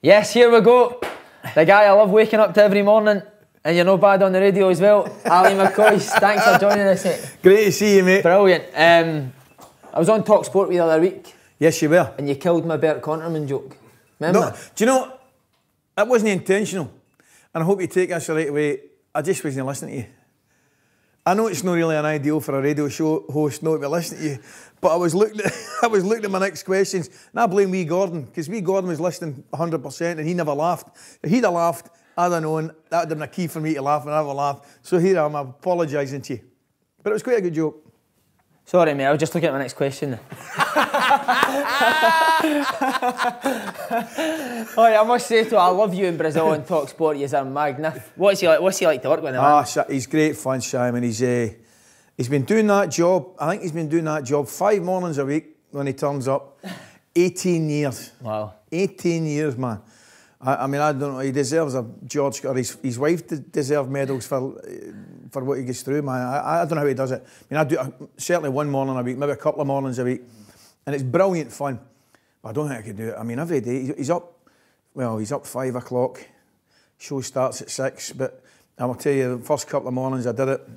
Yes, here we go. The guy I love waking up to every morning, and you're no bad on the radio as well. Ali McCoist, thanks for joining us, mate. Great to see you, mate. Brilliant. I was on Talk Sport the other week. Yes, you were. And you killed my Bert Conterman joke. Remember? No, do you know, that wasn't intentional. And I hope you take this the right away. I just wasn't listening to you. I know it's not really an ideal for a radio show host not to be listening to you, but I was looking at my next questions, and I blame Wee Gordon, because Wee Gordon was listening 100% and he never laughed. If he'd have laughed, I'd have known that would have been a key for me to laugh, and I never laughed. So here I'm apologising to you. But it was quite a good joke. Sorry, mate, I was just looking at my next question. Oh, yeah, I must say to you, I love you in Brazil and Talk Sport. You're magnificent. What's he like to work with? He's great fun, Simon. He's been doing that job. I think he's been doing that job 5 mornings a week when he turns up. 18 years. Wow. 18 years, man. I mean, I don't know. He deserves a George, or his wife deserves medals for what he gets through, man. I don't know how he does it. I mean, I do certainly 1 morning a week, maybe a couple of mornings a week, and it's brilliant fun. But I don't think I could do it. I mean, every day he's up. Well, he's up 5 o'clock. Show starts at 6. But I will tell you, the first couple of mornings I did it.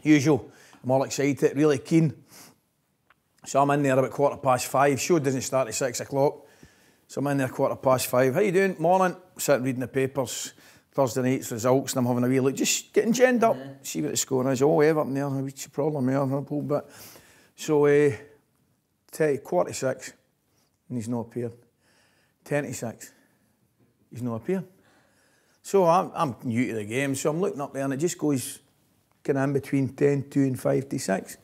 Usual. I'm all excited, really keen. So I'm in there about 5:15. Show doesn't start at 6 o'clock. So I'm in there 5:15. How you doing? Morning. Sitting reading the papers. Thursday night's results, and I'm having a wee look, just getting genned up, see what the score is. Oh, Everton there, what's your problem there? A little bit. So, 6:15, and he's not appeared. 6:10, he's not appeared. So I'm new to the game, so I'm looking up there, and it just goes kind of in between 10:02 and 5:06.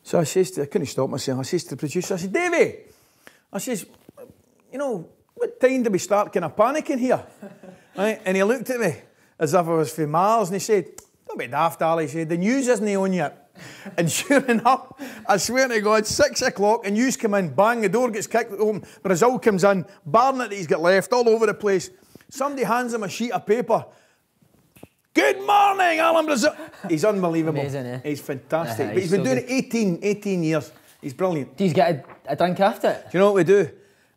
So I couldn't stop myself. I says to the producer, I said, Davey, I says, you know, what time do we start kind of panicking here? Right? And he looked at me as if I was from Mars, and he said, don't be daft, Ali. He said, the news isn't on yet. And sure enough, I swear to God, 6 o'clock, and news come in, bang, the door gets kicked open, Brazil comes in, Barnett he's got left all over the place. Somebody hands him a sheet of paper. Good morning, Alan Brazil. He's unbelievable. Amazing, eh? He's fantastic. But he's been doing it 18 years. He's brilliant. Do you get a drink after it? Do you know what we do?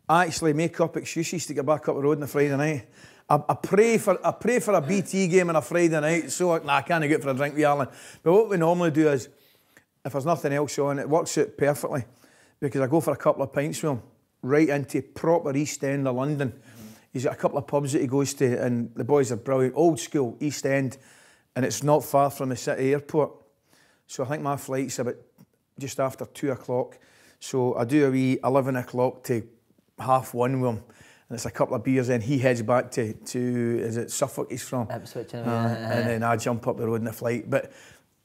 I actually make up excuses to get back up the road on a Friday night. I pray for a BT game on a Friday night, so I can't go out for a drink with Alan. But what we normally do is, if there's nothing else on, it works out perfectly, because I go for a couple of pints with him, right into proper East End of London. He's got a couple of pubs that he goes to, and the boys are brilliant. Old school, East End, and it's not far from the city airport. So I think my flight's about just after 2 o'clock. So I do a wee 11 o'clock to 1:30 with him. And it's a couple of beers, and he heads back to is it Suffolk he's from? Ipswich, and then I jump up the road in the flight. But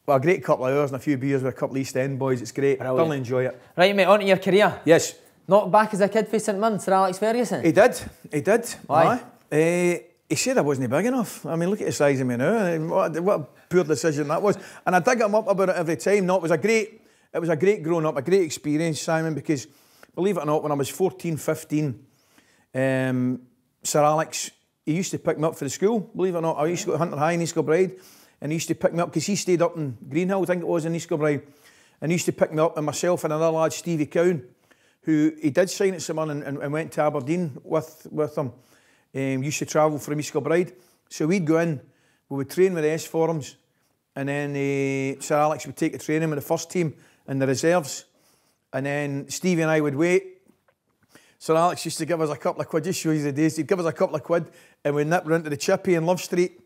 a great couple of hours and a few beers with a couple of East End boys. It's great. I'll enjoy it. Right, mate, on to your career. Yes. Not back as a kid for St Mirren, Sir Alex Ferguson? He did. Why? He said I wasn't big enough. I mean, look at the size of me now. What a poor decision that was. And I dig him up about it every time. No, it was a great growing up, a great experience, Simon, because believe it or not, when I was 14, 15, Sir Alex, he used to pick me up for the school, believe it or not. I used to go to Hunter High in East Kilbride, and he used to pick me up because he stayed up in Greenhill, I think it was, in East Kilbride, and he used to pick me up, and myself and another lad, Stevie Cowan, who he did sign at St Mirren and went to Aberdeen with him. Used to travel from East Kilbride, so we'd go in, we would train with the S forums, and then Sir Alex would take the training with the first team and the reserves, and then Stevie and I would wait. Sir Alex used to give us a couple of quid, just show you the days. He'd give us a couple of quid, and we'd nip round to the Chippy in Love Street.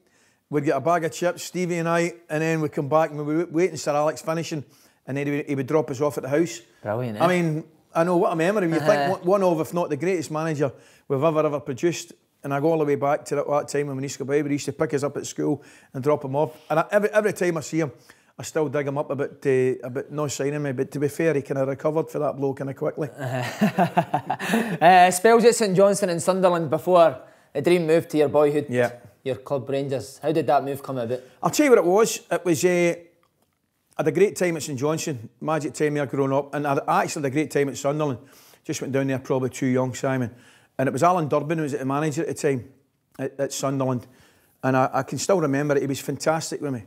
We'd get a bag of chips, Stevie and I, and then we'd come back and we'd wait and Sir Alex finishing, and then he would drop us off at the house. Brilliant, eh? I mean, I know, what a memory. You think one of, if not the greatest manager we've ever produced. And I go all the way back to that time when East Kilbride, he used to pick us up at school and drop him off. And every time I see him, I still dig him up about not signing me, but to be fair, he kind of recovered for that blow kind of quickly. Spells at St Johnstone and Sunderland before the dream moved to your boyhood, your club Rangers. How did that move come about? I'll tell you what it was. It was, I had a great time at St Johnstone, magic time there growing up, and I actually had a great time at Sunderland. Just went down there probably too young, Simon. And it was Alan Durbin who was the manager at the time at Sunderland. And I can still remember it. He was fantastic with me.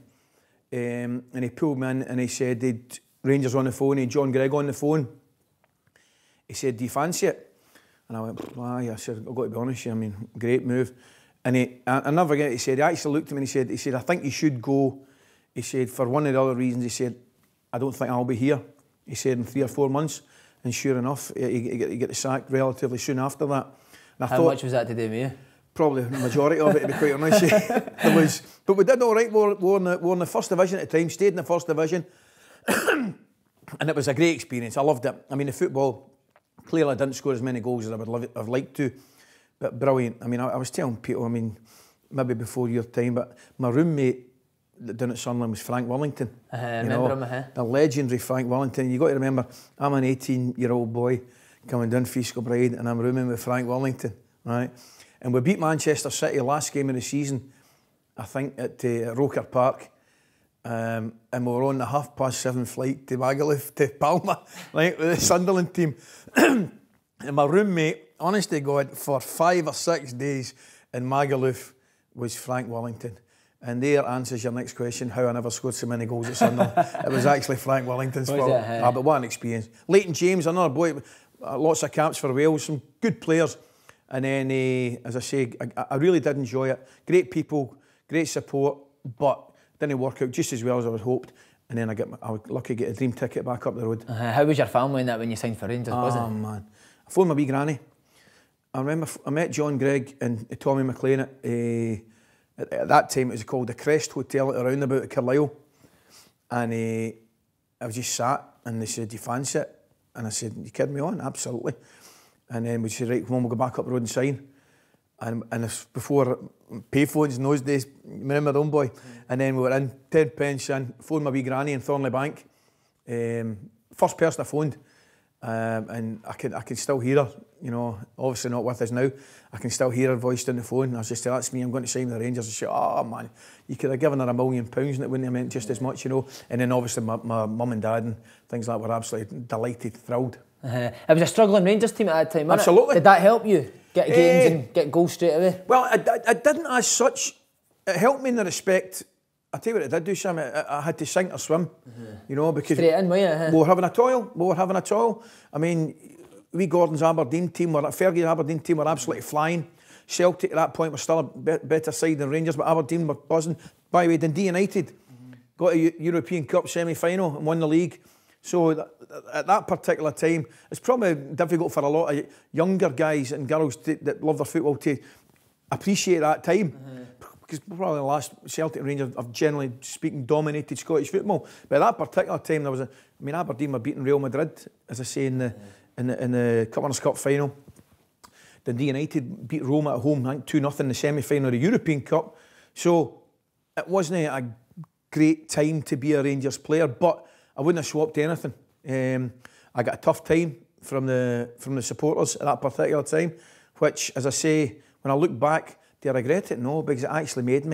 And he pulled me in and he said, they'd Rangers on the phone, he had John Gregg on the phone. He said, do you fancy it? And I went, I said, I've got to be honest with you, I mean, great move. And I never forget, he said, he actually looked at me and he said, I think you should go. He said, for one of the other reasons, he said, I don't think I'll be here. He said, in 3 or 4 months. And sure enough, he got sacked relatively soon after that. And How much was that to do with you? Probably the majority of it, to be quite honest. But we did all right. We were in the first division at the time, stayed in the first division. And it was a great experience. I loved it. I mean, the football, clearly I didn't score as many goals as I would have liked to. But brilliant. I mean, I was telling people, I mean, maybe before your time, but my roommate down at Sunderland was Frank Wellington. I remember him. The legendary Frank Wellington. You got to remember, I'm an 18-year-old boy coming down Feast Bride, and I'm rooming with Frank Wellington, right? And we beat Manchester City last game of the season, I think, at Roker Park. And we were on the 7:30 flight to Magaluf, to Palma, right, with the Sunderland team. And my roommate, honest to God, for 5 or 6 days in Magaluf was Frank Wellington. And there answers your next question, how I never scored so many goals at Sunderland. It was actually Frank Wellington's fault. But what an experience. Leighton James, another boy, lots of caps for Wales, some good players. And then, as I say, I really did enjoy it. Great people, great support, but didn't work out just as well as I would hoped. And then I was lucky to get a dream ticket back up the road. How was your family in that when you signed for Rangers, was it? Oh, man. I phoned my wee granny. I remember I met John Gregg and Tommy McLean at that time. It was called the Crest Hotel at the roundabout at Carlisle. And I was just sat and they said, do you fancy it? And I said, you kidding me on? Absolutely. And then we said, right, come on, we'll go back up the road and sign. And before payphones in those days, remember the own boy. And then we were in, 10 pence in, phoned my wee granny in Thornley Bank. First person I phoned. And I can still hear her, you know, obviously not with us now. I can still hear her voice on the phone. And I was just saying, that's me, I'm going to sign with the Rangers. I said, oh man, you could have given her £1 million and it wouldn't have meant just as much, you know. And then obviously my mum and dad and things like that were absolutely delighted, thrilled. It was a struggling Rangers team at that time, wasn't Absolutely. it? Did that help you? Get games and get goals straight away? Well, I didn't as such. It helped me in the respect. I tell you what it did do, Sam. I had to sink or swim, you know, because straight in, were you? we were having a toil. I mean, we Gordon's Aberdeen team, Ferry's Aberdeen team were absolutely flying. Celtic at that point were still a better side than Rangers, but Aberdeen were buzzing. By the way, Dundee United got a European Cup semi-final and won the league. So at that particular time, it's probably difficult for a lot of younger guys and girls that love their football to appreciate that time. Because probably the last Celtic and Rangers have generally speaking dominated Scottish football. But at that particular time, there was Aberdeen were beating Real Madrid, as I say, in the Winners' Cup final. Dundee United beat Roma at home, I think 2-0 in the semi-final of the European Cup. So it wasn't a great time to be a Rangers player, but I wouldn't have swapped anything. I got a tough time from the supporters at that particular time, which, as I say, when I look back, do I regret it? No, because it actually made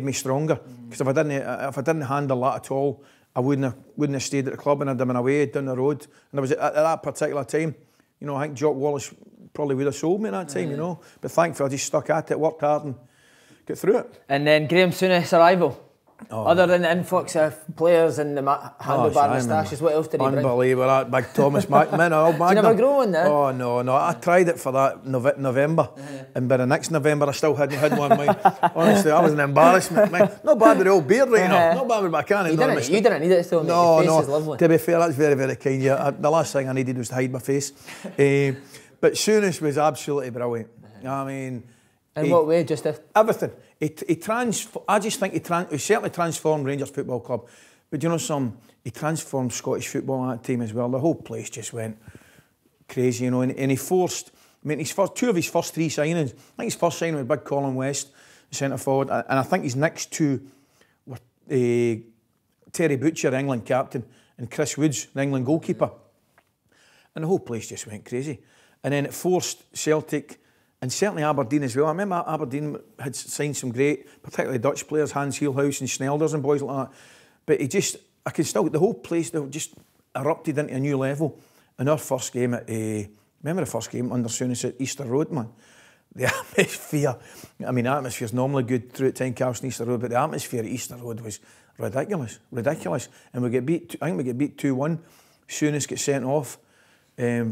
me stronger. Because if I didn't handle that at all, I wouldn't have stayed at the club and I'd have been away down the road. And I was at that particular time, you know, I think Jock Wallace probably would have sold me at that time, you know. But thankfully, I just stuck at it, worked hard, and got through it. And then Graham Souness's arrival. Other than the influx of players and the handlebar moustaches, what else did he bring? Unbelievable, that big Thomas McMahon, old Magnum. Did you never grow on that? Oh, no. I tried it for that November, and by the next November, I still hadn't had one. Honestly, I was an embarrassment. Not bad with the old beard right now. Not bad with my can. You didn't need it still, mate. Your face is lovely. To be fair, that's very, very kind. Yeah, the last thing I needed was to hide my face. But Souness was absolutely brilliant. I mean... In what way? Just everything. I just think he certainly transformed Rangers Football Club. But you know he transformed Scottish football at that time as well. The whole place just went crazy, you know. And he forced, two of his first 3 signings. I think his first signing was big Colin West, centre forward. And I think his next 2 were Terry Butcher, England captain, and Chris Woods, the England goalkeeper. And the whole place just went crazy. And then it forced Celtic, and certainly Aberdeen as well. I remember Aberdeen had signed some great, particularly Dutch players, Hans Heelhuis and Snelders and boys like that. But the whole place just erupted into a new level. And our first game remember the first game under Souness at Easter Road, man? The atmosphere, the atmosphere's normally good throughout Tynecastle and Easter Road, but the atmosphere at Easter Road was ridiculous. And I think we get beat 2-1. Souness gets sent off.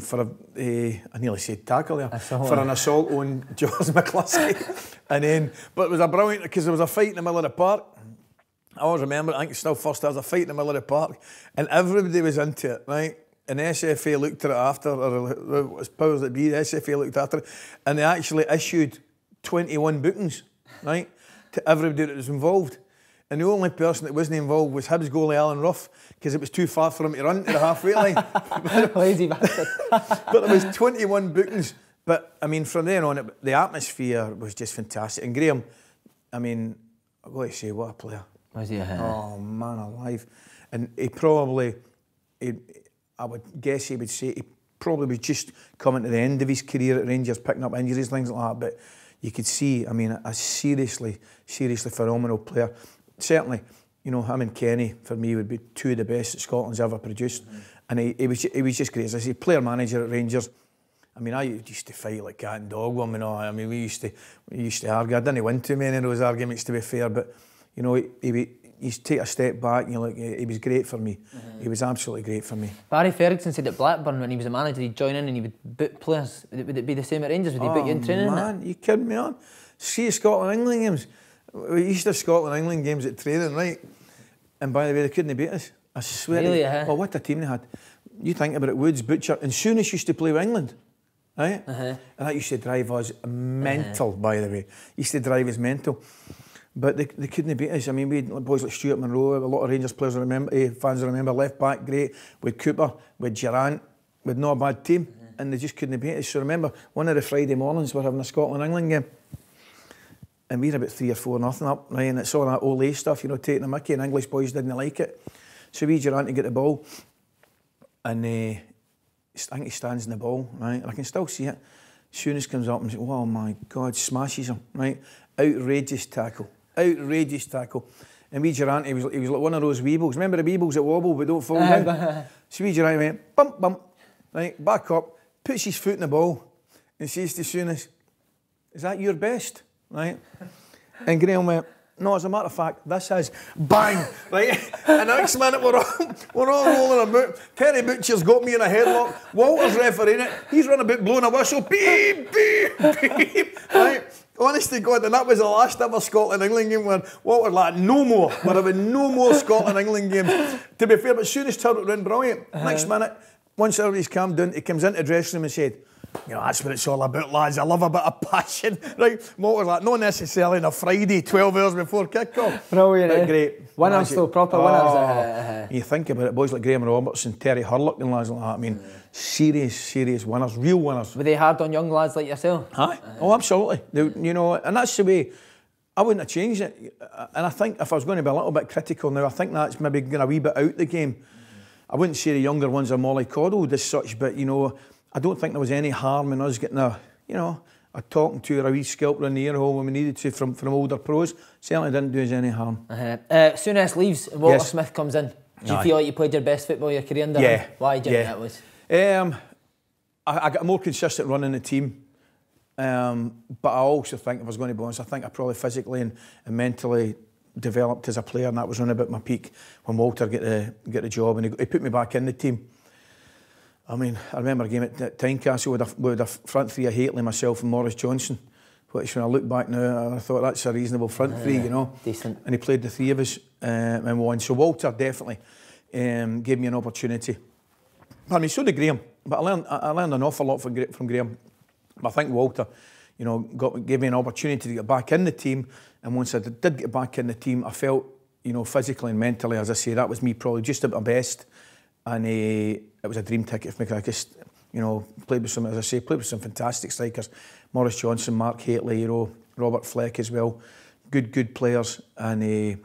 for I nearly said tackle there, Assault. for an assault on George McCluskey. And then, but it was a brilliant, because there was a fight in the middle of the park. I always remember, I think it's still first, there was a fight in the middle of the park, and everybody was into it, right? And the SFA looked at it after, or as powers that be, the SFA looked after it, and they actually issued 21 bookings, right, to everybody that was involved. And the only person that wasn't involved was Hibs goalie Alan Ruff, because it was too far for him to run to the halfway line. Lazy bastard. But there was 21 bookings. But, I mean, from then on, the atmosphere was just fantastic. And Graham, I mean, I've got to say, what a player. Was he Oh, man alive. And he probably, I would guess he would say, he probably was just coming to the end of his career at Rangers, picking up injuries, things like that. But you could see, I mean, a seriously phenomenal player. Certainly, you know, him and Kenny, for me, would be two of the best that Scotland's ever produced. And he was just great. As I say, player manager at Rangers. I mean, I used to fight like cat and dog with him, you know. I mean, we used to argue. I didn't win too many of those arguments, to be fair, but, you know, he's take a step back, and you're like, he was great for me. He was absolutely great for me. Barry Ferguson said at Blackburn, when he was a manager, he'd join in and he would book players. Would it be the same at Rangers? Would he book you in training? Man, you kidding me on? See Scotland-England games. We used to have Scotland-England games at training, right? And by the way, they couldn't beat us. I swear. Really, Well, what a team they had. You think about it, Woods, Butcher, and Souness used to play with England, right? And that used to drive us mental, by the way. Used to drive us mental. But they couldn't beat us. I mean, we had boys like Stuart Monroe, a lot of Rangers players fans remember, left back, great, with Cooper, with Durant, with not a bad team, and they just couldn't beat us. So remember, one of the Friday mornings we're having a Scotland-England game, and we're about 3 or 4-0 up, right? And it's all that Ole stuff, you know, taking the mickey, and English boys didn't like it. So we Durant to get the ball, and I think he stands in the ball, right? And I can still see it. Souness comes up and says, "Oh my God," smashes him, right? Outrageous tackle. And we Durant, he was like one of those weebles. Remember the weebles that wobble but don't fall down? So we Durant went, bump, bump, right? Back up, puts his foot in the ball, and says to Souness, "Is that your best?" Right? And Graham went, "No, as a matter of fact, this is," bang, right? And next minute we're all rolling about. Terry Butcher's got me in a headlock. Walter's refereeing it. He's running about blowing a whistle. Beep, beep, beep. Right? Honest to God, and that was the last ever Scotland-England game where Walter like, no more. We're having no more Scotland-England games. To be fair, but Souness turned it around brilliant. Next minute, once everybody's calmed down, he comes into the dressing room and said, "You know, that's what it's all about, lads. I love a bit of passion." Right? Walter's like, not necessarily on a Friday, 12 hours before kick-off. Brilliant, but great. Winners though, proper winners. You think about it, boys like Graham Roberts and Terry Hurlock and lads like that. I mean, serious winners, real winners. Were they hard on young lads like yourself? Aye. Oh, absolutely. You know, and that's the way. I wouldn't have changed it. And I think if I was going to be a little bit critical now, I think that's maybe going a wee bit out the game. I wouldn't say the younger ones are mollycoddled as such, but, you know, I don't think there was any harm in us getting a talking to or a wee scalper in the ear hole when we needed to from older pros. Certainly didn't do us any harm. Souness leaves and Walter Yes. Smith comes in. Do you feel like you played your best football of your career under him? Why do you think that was? I got a more consistent run in the team. But I also think, if I was going to be honest, I think I probably physically and mentally developed as a player, and that was around about my peak when Walter get the job, and he put me back in the team. I mean, I remember a game at Tynecastle with a front three of Haitley, myself and Maurice Johnson, which when I look back now, I thought that's a reasonable front three, you know. Decent. And he played the three of us and won. So Walter definitely gave me an opportunity. I mean, so did Graham, but I learned an awful lot from Graham. But I think Walter, you know, gave me an opportunity to get back in the team. And once I did get back in the team, I felt, you know, physically and mentally, as I say, that was me probably just at my best. And it was a dream ticket for me. I just, you know, played with some fantastic strikers. Maurice Johnson, Mark Haitley, you know, Robert Fleck as well. Good players. And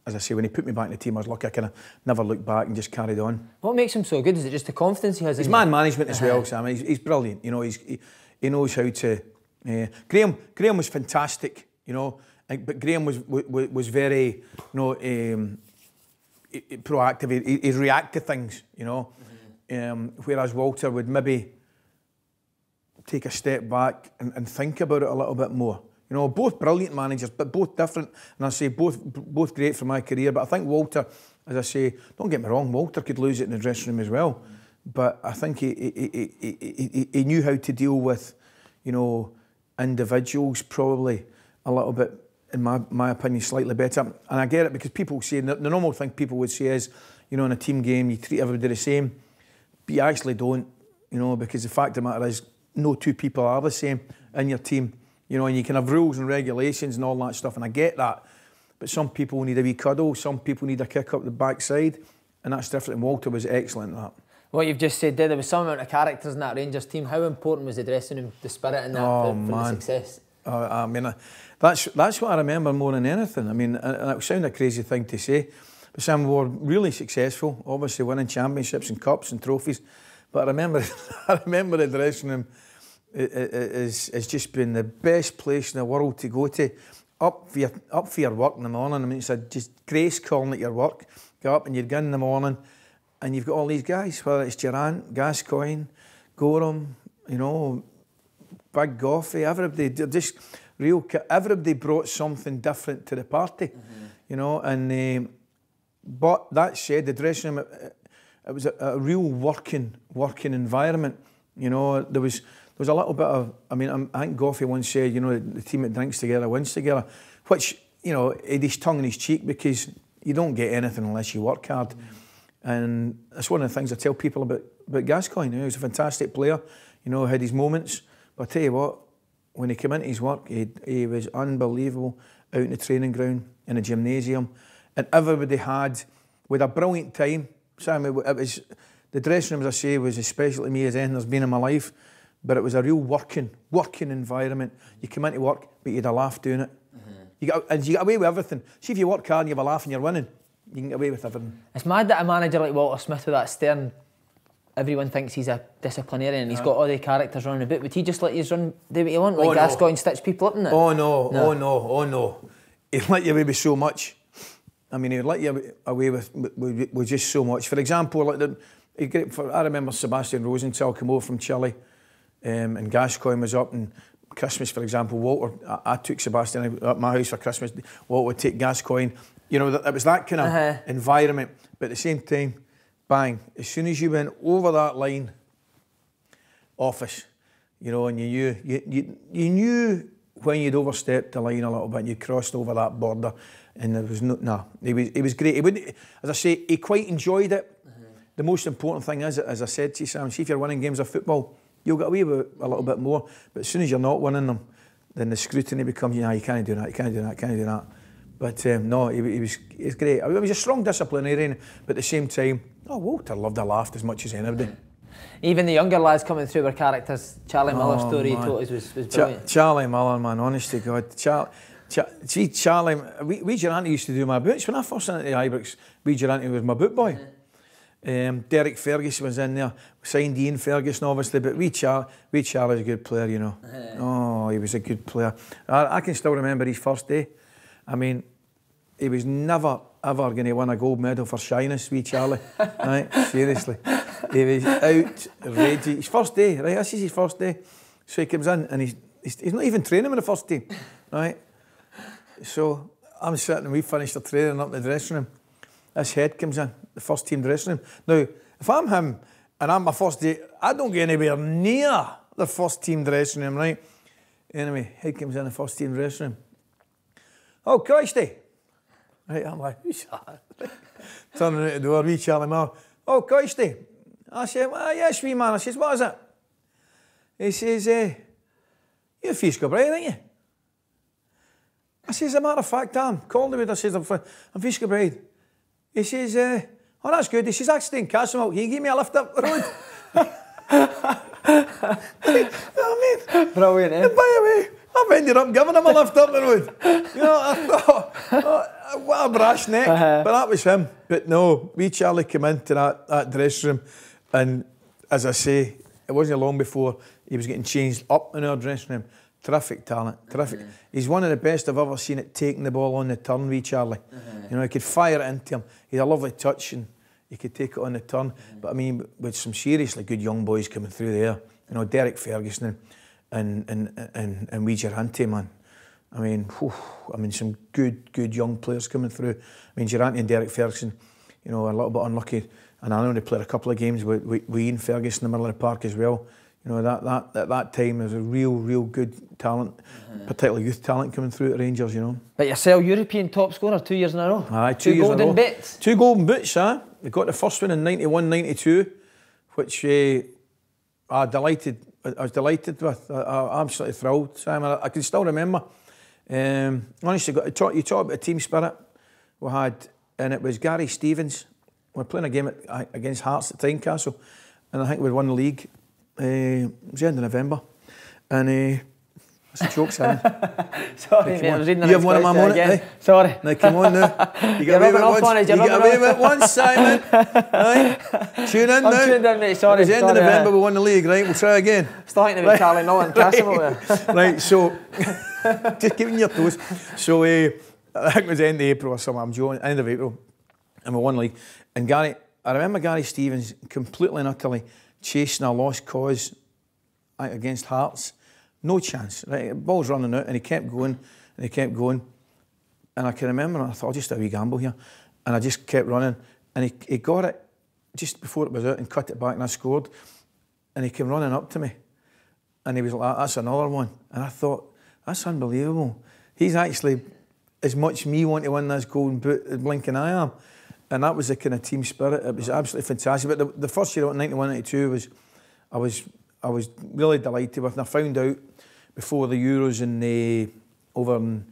as I say, when he put me back in the team, I was lucky. I kind of never looked back and just carried on. What makes him so good? Is it just the confidence he has? His man management as well, Sam. He's brilliant. You know, he knows how to. Graham was fantastic. You know, but Graham was very, you know, proactive. He'd react to things. You know, whereas Walter would maybe take a step back and think about it a little bit more. You know, both brilliant managers, but both different. And I say both great for my career. But I think Walter, as I say, don't get me wrong, Walter could lose it in the dressing room as well. but I think he knew how to deal with, you know, individuals probably a little bit, in my opinion, slightly better. And I get it, because people say, the normal thing people would say is, you know, in a team game, you treat everybody the same, but you actually don't, you know, because the fact of the matter is, no two people are the same in your team, you know, and you can have rules and regulations and all that stuff, and I get that. But some people need a wee cuddle, some people need a kick up the backside, and that's different. And Walter was excellent at that. What you've just said there was some amount of characters in that Rangers team. How important was the dressing room, the spirit in that for the success? I mean, that's what I remember more than anything. I mean, and it would sound a crazy thing to say, but Sam, we were really successful, obviously winning championships and cups and trophies. But I remember the dressing room is just been the best place in the world to go to. Up for your work in the morning. I mean, it's just grace calling at your work. Go up and you're going in the morning, and you've got all these guys, whether it's Durant, Gascoigne, Gorham, you know, Big Goffey, everybody, just everybody brought something different to the party, you know. And but that said, the dressing room, it was a real working environment. You know, there was a little bit of, I mean, I think Goffey once said, you know, the team that drinks together wins together, which, you know, he had his tongue in his cheek, because you don't get anything unless you work hard. And that's one of the things I tell people about Gascoigne. You know, he was a fantastic player, you know, had his moments, but I tell you what, when he came into his work, he was unbelievable out in the training ground, in the gymnasium, and everybody with a brilliant time. Sam, it was, the dressing room, as I say, was as special to me as anything there's been in my life. But it was a real working environment. You come into work, but you had a laugh doing it. You get away with everything. See, if you work hard and you have a laugh and you're winning, you can get away with everything. It's mad that a manager like Walter Smith, with that stern, everyone thinks he's a disciplinarian and he's got all the characters running about. Would he just let you do what you want, like Gascoigne stitch people up in it? Oh no. He'd let you away with so much. I mean, he'd let you away with just so much. For example, I remember Sebastian Rosenthal came over from Chile. And Gascoigne was up, and Christmas, for example, Walter, I took Sebastian at my house for Christmas. Walter would take Gascoigne. You know, it was that kind of environment. But at the same time, bang, as soon as you went over that line, office, you know, and you knew when you'd overstepped the line a little bit, and you crossed over that border, and there was he was great. He wouldn't, as I say, he quite enjoyed it. The most important thing is, as I said to you, Sam, see if you're winning games of football, you'll get away with it a little bit more. But as soon as you're not winning them, then the scrutiny becomes, you can't do that, you can't do that, you can't do that. But no, he was great. He was a strong disciplinarian, but at the same time, Walter loved a laugh as much as anybody. Even the younger lads coming through were characters. Charlie Miller's story he told us was brilliant. Charlie Miller, man, honest to God. Charlie, we Durante used to do my boots. When I first went into the Ibrox, Durante was my boot boy. Derek Ferguson was in there. We signed Ian Ferguson, obviously, but Charlie's a good player, you know. Oh, he was a good player. I can still remember his first day. I mean, he was never, ever going to win a gold medal for shyness, wee Charlie. Right? Seriously. He was outrageous. His first day, right? This is his first day. So he comes in and he's not even training with the first team, right? So I'm sitting and we finished the training up in the dressing room. This head comes in, the first team dressing room. Now, if I'm him and I'm my first day, I don't get anywhere near the first team dressing room, right? Anyway, head comes in the first team dressing room. Oh, Christy. Right, I'm like, who's that? Turning out the door, wee Charlie Miller. Oh, Christy. I said, well, yes, wee man. I says, what is it? He says, you're Fisco Bride, aren't you? I says, as a matter of fact, I'm Calderwood. I says, I'm Fisco Bride. He says, oh, that's good. He says, I stay in Castlemilk. Can you give me a lift up the road? You know what I mean? Brilliant, eh? And by the way, I've ended up giving him a lift up the road. You know, I thought, what a brash neck. But that was him. But no, wee Charlie came into that dressing room, and as I say, it wasn't long before he was getting changed up in our dressing room. Terrific talent, terrific. He's one of the best I've ever seen at taking the ball on the turn, wee Charlie. You know, he could fire it into him. He had a lovely touch and he could take it on the turn. But I mean, with some seriously good young boys coming through there, you know, Derek Ferguson and wee Durante, man. I mean, some good young players coming through. I mean, Durante and Derek Ferguson, you know, a little bit unlucky. And I know they played a couple of games with Ian Ferguson in the middle of the park as well. You know, that at that time there was a real good talent, particularly youth talent coming through at Rangers, you know. But yourself, European top scorer 2 years in a row. Aye, 2 years in a row. 2 golden boots. 2 golden boots, We got the first one in 91-92, which I was delighted with. I'm absolutely thrilled, Simon. I can still remember. Honestly, you talk about the team spirit we had, and it was Gary Stevens. We were playing a game against Hearts at Tynecastle, and I think we won the league. It was the end of November, and that's a joke, Simon. Sorry, mate, I was reading the You have one of my moment, eh? Sorry. Now come on now. You get away with it once. You get away with it once, Simon. Right? Tune in now. I'm tuned in, mate. Sorry. It was the end of November, we won the league, right? We'll try again. Starting about Charlie Miller and Casimir. Right, so just giving your toes. So I think it was the end of April or something. I'm joking, end of April, and we won the league. And I remember Gary Stevens completely and utterly chasing a lost cause against Hearts. No chance, right? The ball's running out, and he kept going, and he kept going. And I can remember, I thought, I'll just have a wee gamble here. And I just kept running, and he got it just before it was out and cut it back, and I scored. And he came running up to me, and he was like, that's another one. And I thought, that's unbelievable. He's actually as much me wanting to win this golden boot as blinking I am. And that was the kind of team spirit. It was absolutely fantastic. But the first year, 91-92, was I was really delighted with. And I found out before the Euros over in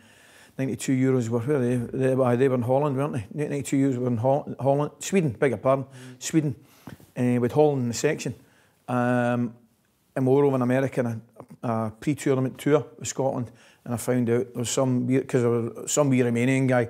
92 Euros were where they were in Holland, weren't they? 92 Euros were in Holland, Sweden, beg your pardon, Sweden, with Holland in the section. And we were over in America in a pre-tournament tour with Scotland. And I found out there was some wee Romanian guy.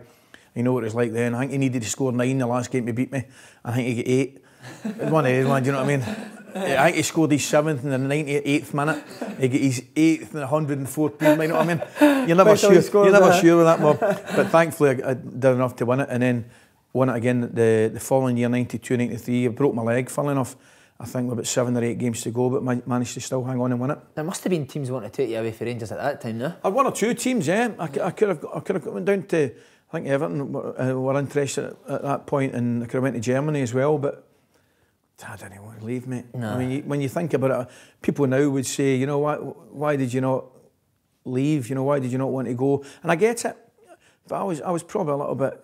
You know what it was like then. I think he needed to score 9 the last game to beat me. I think he got 8. It was one of these ones, you know what I mean? I think he scored his 7th in the 98th minute. He got his 8th in the 114th, you know what I mean? You're never sure. You're never sure with that mob. But thankfully I did enough to win it, and then won it again the following year, 92-93. I broke my leg, funnily enough. I think with about 7 or 8 games to go, but managed to still hang on and win it. There must have been teams wanting to take you away for Rangers at that time, no? I had 1 or 2 teams, yeah. I could have went down to, I think Everton were interested at that point, and I could have went to Germany as well, but I didn't want to leave, mate. No. I mean, when you think about it, people now would say, you know, why did you not leave? You know, why did you not want to go? And I get it, but I was probably a little bit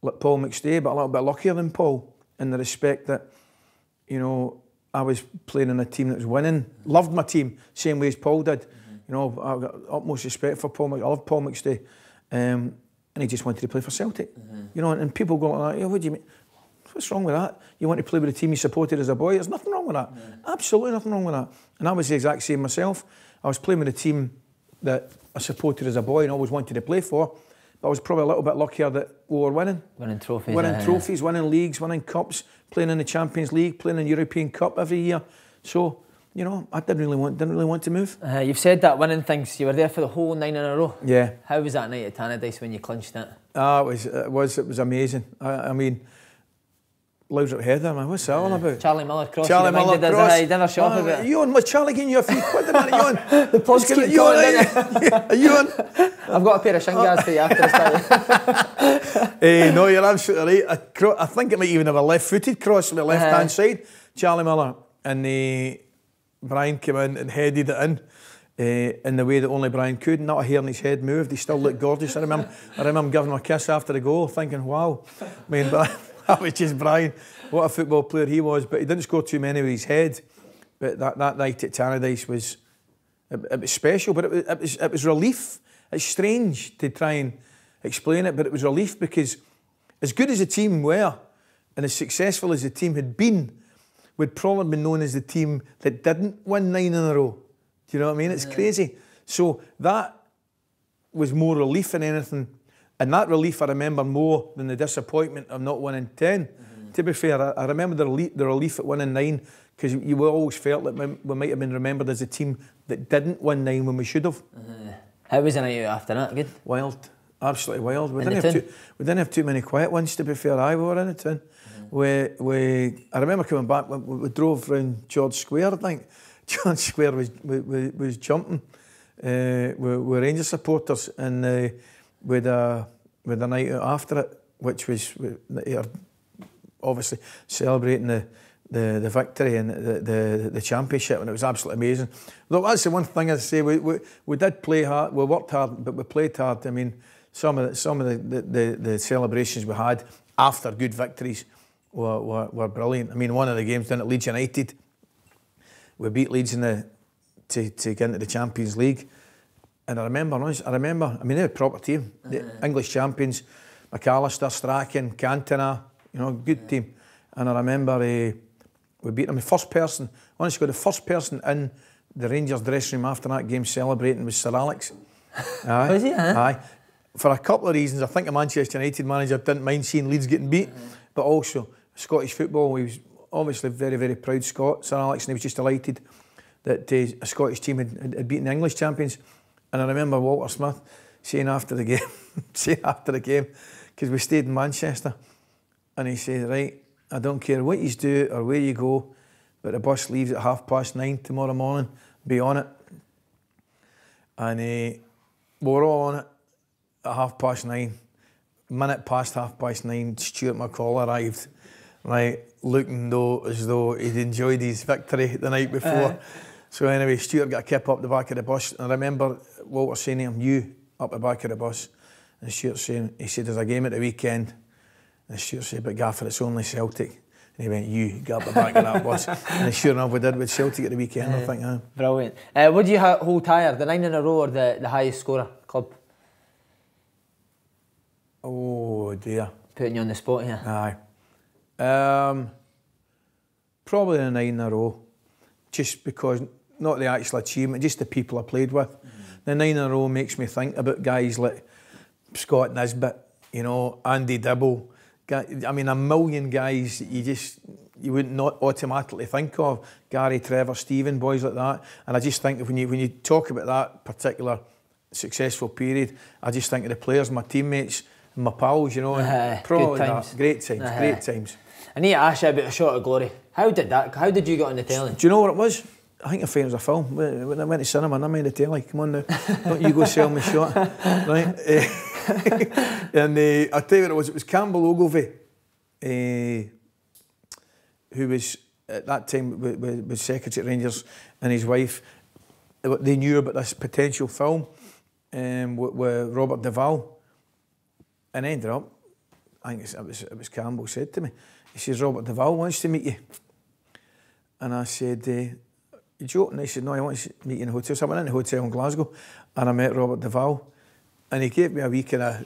like Paul McStay, but a little bit luckier than Paul in the respect that, you know, I was playing in a team that was winning, loved my team, same way as Paul did. You know, I've got utmost respect for Paul. I love Paul McStay, and he just wanted to play for Celtic. You know, and people go like that. What do you mean? What's wrong with that? You want to play with the team you supported as a boy? There's nothing wrong with that. Absolutely nothing wrong with that. And I was the exact same myself. I was playing with a team that I supported as a boy and always wanted to play for. But I was probably a little bit luckier that we were winning. Winning trophies. Winning trophies, winning leagues, winning cups, playing in the Champions League, playing in the European Cup every year. So, you know, I didn't really want to move. You've said that winning things, you were there for the whole 9 in a row. Yeah. How was that night at Tannadice when you clinched it? It was amazing. I mean, loads of header, man. What's that all about? Charlie Miller cross. Charlie Miller cross. He never shot of it. You on? Was Charlie giving you a few quid in that? You on? The plugs keep going. Are you on? I've got a pair of shingas for you after this time. No, you're absolutely right. I think it might even have a left-footed cross on the left-hand side. Charlie Miller and Brian came in and headed it in the way that only Brian could. Not a hair in his head moved. He still looked gorgeous. I remember giving him a kiss after the goal, thinking, wow. I mean, but that was just Brian. What a football player he was. But he didn't score too many with his head. But that night at Tannadice was special. But it was relief. It's strange to try and explain it, but it was relief because as good as the team were and as successful as the team had been, we'd probably been known as the team that didn't win 9 in a row. Do you know what I mean? It's crazy. So that was more relief than anything. And that relief I remember more than the disappointment of not winning 10. To be fair, I remember the relief at winning 9 because you always felt that we might have been remembered as a team that didn't win 9 when we should have. How was the night out after that? Good? Wild. Absolutely wild. We didn't have too many quiet ones, to be fair. We were in the tin. I remember coming back, we drove around George Square, I think. George Square was jumping with Rangers supporters, and with a night out after it, which was obviously celebrating the victory and the championship, and it was absolutely amazing. Look, that's the one thing I'd say. We did play hard, we worked hard, but we played hard. I mean, some of the celebrations we had after good victories were brilliant. I mean, one of the games down at Leeds United, we beat Leeds to get into the Champions League. And I remember, I mean, they're a proper team. The English champions, McAllister, Strachan, Cantona, good team. And I remember we beat them. The first person in the Rangers dressing room after that game celebrating was Sir Alex. Aye. Was he? Aye. For a couple of reasons. I think the Manchester United manager didn't mind seeing Leeds getting beat, but also Scottish football. He was obviously very, very proud Scot, Sir Alex, and he was just delighted that a Scottish team had beaten the English champions. And I remember Walter Smith saying after the game, because we stayed in Manchester, and he said, right, I don't care what you do or where you go, but the bus leaves at 9:30 tomorrow morning, be on it. And we were all on it at 9:30. Minute past 9:30, Stuart McCall arrived, right, looking as though he'd enjoyed his victory the night before. So anyway, Stuart got a kip up the back of the bus, and I remember Walter saying to him, you up the back of the bus, and Stuart saying, he said, there's a game at the weekend, and Stuart said, but Gaffer, it's only Celtic. And he went, you get up the back of that bus. And sure enough, we did with Celtic at the weekend, I think. Brilliant. What do you hold higher, the 9 in a row or the highest scorer club? Oh dear. Putting you on the spot here. Aye. Probably the 9 in a row, just because, not the actual achievement, just the people I played with. The 9 in a row makes me think about guys like Scott Nisbet, Andy Dibble. I mean, a million guys you wouldn't not automatically think of. Gary, Trevor, Stephen, boys like that. And I just think when you talk about that particular successful period, I just think of the players, my teammates, and my pals, and probably good times. That. Great times, great times. I need to ask you about A Shot of Glory. How did you get on the telly? Do you know what it was? I think I found it was a film. When I went to cinema, and I made the telly. Come on now, don't you go sell me shot, right? And I'll tell you what it was. It was Campbell Ogilvie, who was at that time was secretary at Rangers, and his wife. They knew about this potential film with Robert Duvall, and ended up. I think it was Campbell said to me. He says, Robert Duvall wants to meet you. And I said, you joking? He said, no, he wants to meet you in a hotel. So I went in the hotel in Glasgow and I met Robert Duvall, and he gave me a wee kind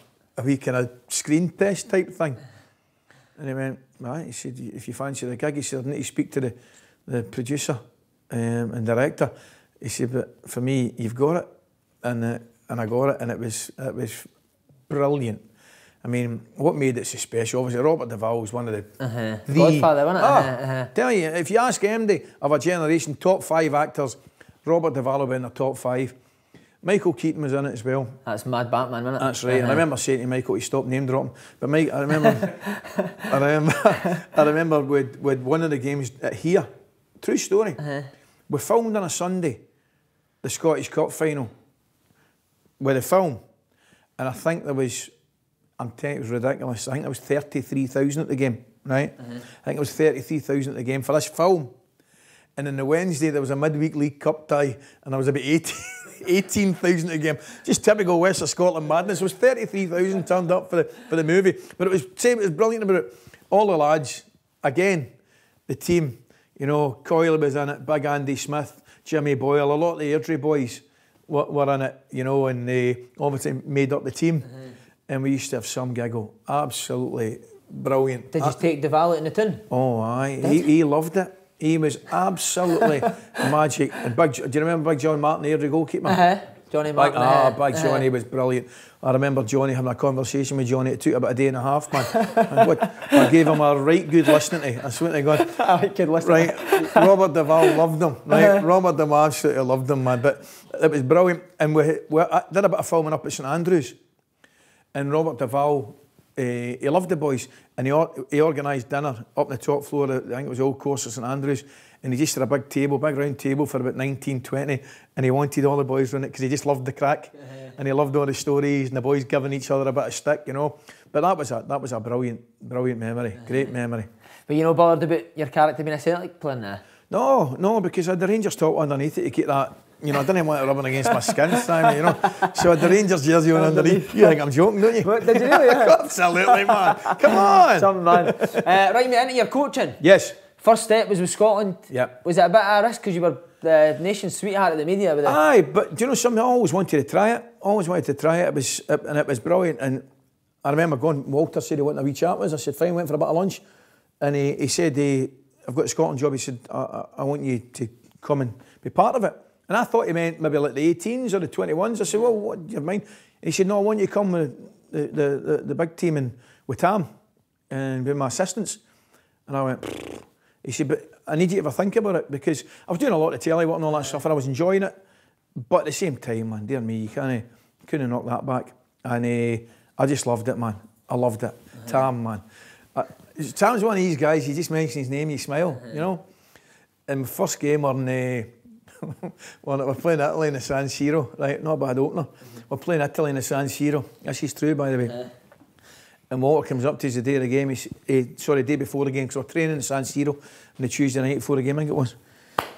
of screen test type thing. And he went, right, he said, if you fancy the gig, he said, I need to speak to the producer and director. He said, but for me, you've got it. And I got it, and it was brilliant. I mean, what made it so special? Obviously, Robert Duvall was one of the Godfather, wasn't it? Tell you, if you ask MD of a generation, top 5 actors, Robert Duvall will be in the top 5. Michael Keaton was in it as well. That's Mad Batman, wasn't it? That's right. And I remember saying to Michael, he stopped name dropping. But Mike, I remember with one of the games here. True story. We filmed on a Sunday, the Scottish Cup final, with a film, and I think there was. I'm telling you, it was ridiculous. I think there was 33,000 at the game, right? I think it was 33,000 at the game for this film. And on the Wednesday, there was a midweek League Cup tie, and there was about 18,000 at the game. Just typical West of Scotland madness. It was 33,000 turned up for the movie. But it was brilliant about it. All the lads, again, the team, Coyle was in it, Big Andy Smith, Jimmy Boyle, a lot of the Airdrie boys were in it, and they obviously made up the team. And we used to have some giggle. Absolutely brilliant. Did you take Duvall out in the tin? Oh, aye. He loved it. He was absolutely magic. And do you remember Big John Martin, the Airdrie goalkeeper? Johnny Martin. Big Johnny was brilliant. I remember Johnny having a conversation with Johnny. It took about a day and a half, man. I gave him a right good listening to. I swear to God. A right good listening. Right. Robert Duvall loved him. Right. Robert Duvall absolutely loved him, man. But it was brilliant. And I did a bit of filming up at St Andrews. And Robert Duvall, he loved the boys, and he organised dinner up on the top floor. I think it was Old Course of St Andrews, and he just had a big round table for about 19, 20, and he wanted all the boys around it because he just loved the crack, and he loved all the stories and the boys giving each other a bit of stick, But that was a brilliant memory, great memory. But you know bothered about your character being a Celtic player now? No, because I had the Rangers top underneath it to keep that. You know, I didn't want it rubbing against my skin, Simon, you know. So I had the Rangers jersey on underneath. You think I'm joking, don't you? What, did you really? Yeah. Absolutely, man. Come on. Some man. Right, mate, into your coaching. Yes. First step was with Scotland. Yep. Was it a bit of a risk because you were the nation's sweetheart of the media? With Aye, but do you know something? I always wanted to try it. Always wanted to try it. It was brilliant. And I remember going, Walter said he wanted a wee chat with us. I said, fine, went for a bit of lunch. And he said, I've got a Scotland job. He said, I want you to come and be part of it. And I thought he meant maybe like the 18s or the 21s. I said, well, what do you mind? And he said, no, I want you to come with the big team and with Tam and be my assistants. And I went, pfft. He said, but I need you to ever think about it because I was doing a lot of telly work and all that stuff and I was enjoying it. But at the same time, man, dear me, you couldn't knock that back. And I just loved it, man. I loved it. Tam, man. Tam's one of these guys, you just mention his name, you smile, you know. And my first game we're playing Italy in the San Siro, right? Not a bad opener. We're playing Italy in the San Siro. This is true, by the way. And Walter comes up to us the day of the game. The day before the game, because we're training in the San Siro on the Tuesday night before the game, I think it was.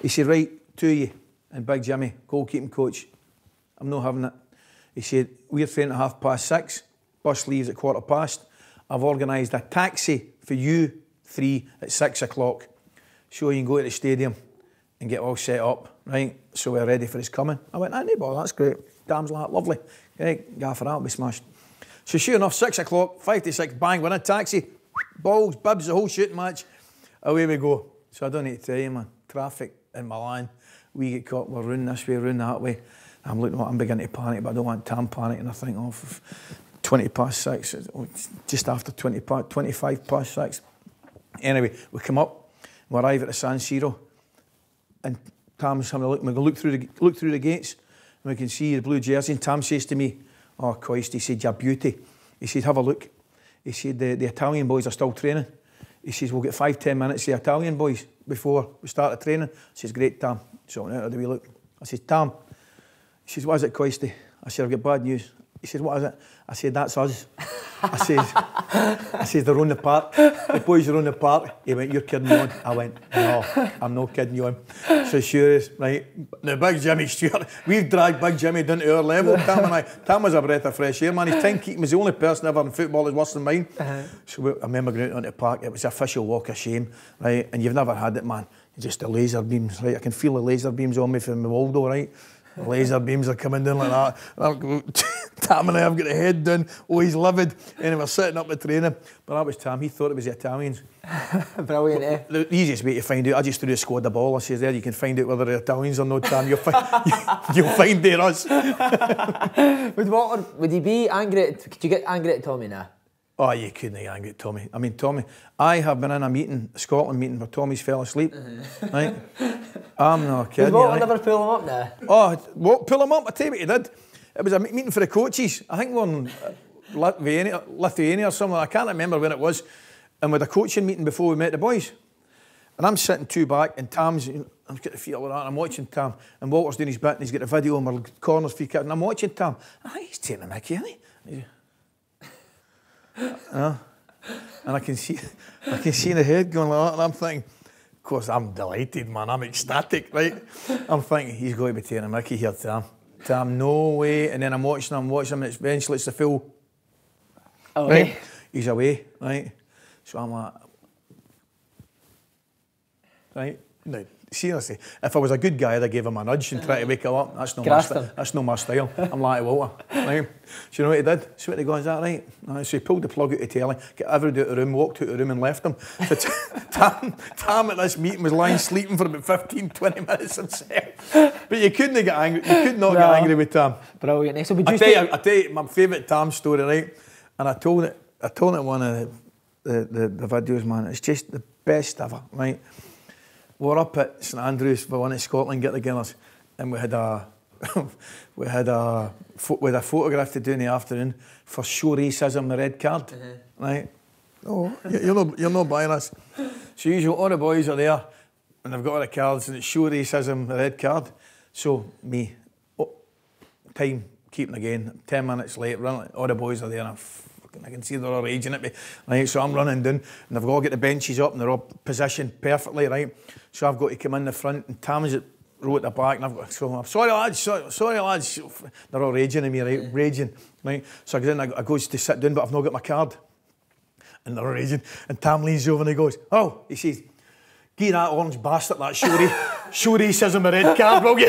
He said, right, two of you and Big Jimmy, goalkeeping coach. I'm not having it. He said, we're training at 6:30. Bus leaves at 15:15. I've organised a taxi for you three at 6 o'clock. So you can go to the stadium and get all set up, right? So we're ready for his coming. I went, no bother, that's great. Dam's like, lovely. Right, Gaffer, that'll be smashed. So sure enough, 6 o'clock, 5 to 6, bang, we're in a taxi. Balls, bibs, the whole shooting match. Away we go. So I don't need to tell you, man. Traffic in Milan. We get caught, we're running this way, running that way. I'm looking, I'm beginning to panic, but I don't want Tam panic. And I think, 6, just after 25 past 6. Anyway, we come up, we arrive at the San Siro, and Tam's having a look. We can look through the gates, and we can see the blue jersey. And Tam says to me, "Oh, Coist," he said, "you're beauty." He said, "Have a look." He said, the Italian boys are still training. He says, "We'll get 5-10 minutes of the Italian boys before we start the training." I says, "Great, Tam." So I went out of the wee look. I said, "Tam," he says, "What is it, Coisty?" I said, "I've got bad news." He said, "What is it?" I said, "That's us." I said, "They're on the park. The boys are on the park." He went, "You're kidding me on." I went, "No, I'm not kidding you on." So sure is, right. Now Big Jimmy Stewart, we've dragged Big Jimmy down to our level, Tam and I. Tam was a breath of fresh air, man. His timekeeping was the only person ever in football that's worse than mine. So I remember going out onto the park. It was an official walk of shame, right? And you've never had it, man. Just the laser beams, right? I can feel the laser beams on me from the Waldo, right? The laser beams are coming down like that. Tam and I have got the head down. Oh, he's livid. And we're sitting up the training. But that was Tam. He thought it was the Italians. Brilliant, eh? The easiest way to find out, I just threw a squad the ball. I says, there, you can find out whether they're Italians or not, Tam. You'll find they're us. Would he be angry? Could you get angry at Tommy now? Oh, you couldn't get angry at Tommy. I mean, Tommy, I have been in a meeting, a Scotland meeting, where Tommy's fell asleep. Right? I'm not kidding. Did Walter never pull him up now? Oh, what, pull him up? I tell you what he did. It was a meeting for the coaches. I think we're in Lithuania or somewhere. I can't remember where it was. And with a coaching meeting before we met the boys. And I'm sitting two back, and Tam's, I've got the feet like that, and I'm watching Tam. And Walter's doing his bit, and he's got the video on my corners for kicking. And I'm watching Tam. I think he's taking a mickey, isn't he? And I can see in the head going like that, and I'm thinking, of course, I'm delighted, man. I'm ecstatic, right? I'm thinking, he's going to be taking a mickey here, Tam. Tam, no way. And then I'm watching him, and eventually it's the full. Away. Right? He's away, right? So I'm like, right? No, seriously, if I was a good guy, I'd have gave him a nudge and try to wake him up. That's no my style. I'm like Walter, right? So you know what he did? So what he goes, is that right? So he pulled the plug out of the telly, got everybody out of the room, walked out of the room and left him. So Tam at this meeting was lying sleeping for about 15-20 minutes himself. But you couldn't get angry. You could not get angry with Tam. Brilliant. So I tell you my favourite Tam story, right? And I told it in one of the videos, man. It's just the best ever, right? We're up at St Andrews for one of Scotland get-togethers, and we had a photograph to do in the afternoon for show racism, the red card, right? Oh, you're not buying us. So usually all the boys are there, and they've got all the cards, and it's show racism, the red card. So time keeping again, 10 minutes late, all the boys are there, and I can see they're all raging at me, right? So I'm running down, and I've got to get the benches up, and they're all positioned perfectly, right? So I've got to come in the front, and Tam's at row at the back, and I've got, so I'm sorry lads, sorry lads. They're all raging at me, right? Raging, right? So I go in, I goes to sit down, but I've not got my card, and they're raging. And Tam leans over and he goes, "Oh," he says, "Give that orange bastard that Shorey says I'm a red card, will you?"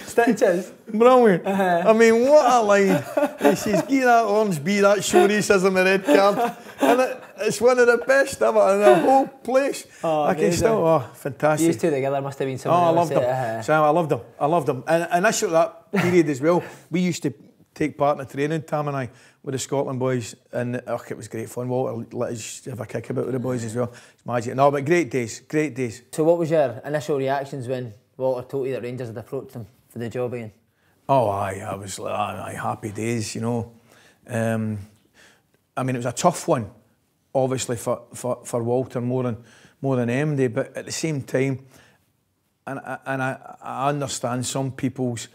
Stitches. Brilliant. I mean, what a line. He says, "Give that orange bee that Shorey says I'm a red card." And it's one of the best ever in the whole place. Oh, I can still, fantastic. These two together must have been something. I loved them. Sam, I loved them. And initially that period as well, we used to take part in the training, Tam and I, with the Scotland boys, and it was great fun. Walter let us have a kick about with the boys as well. It's magic. No, but great days, great days. So what was your initial reactions when Walter told you that Rangers had approached him for the job again? Oh, I was like, happy days, you know. I mean, it was a tough one, obviously for Walter more than MD, but at the same time, and I understand some people's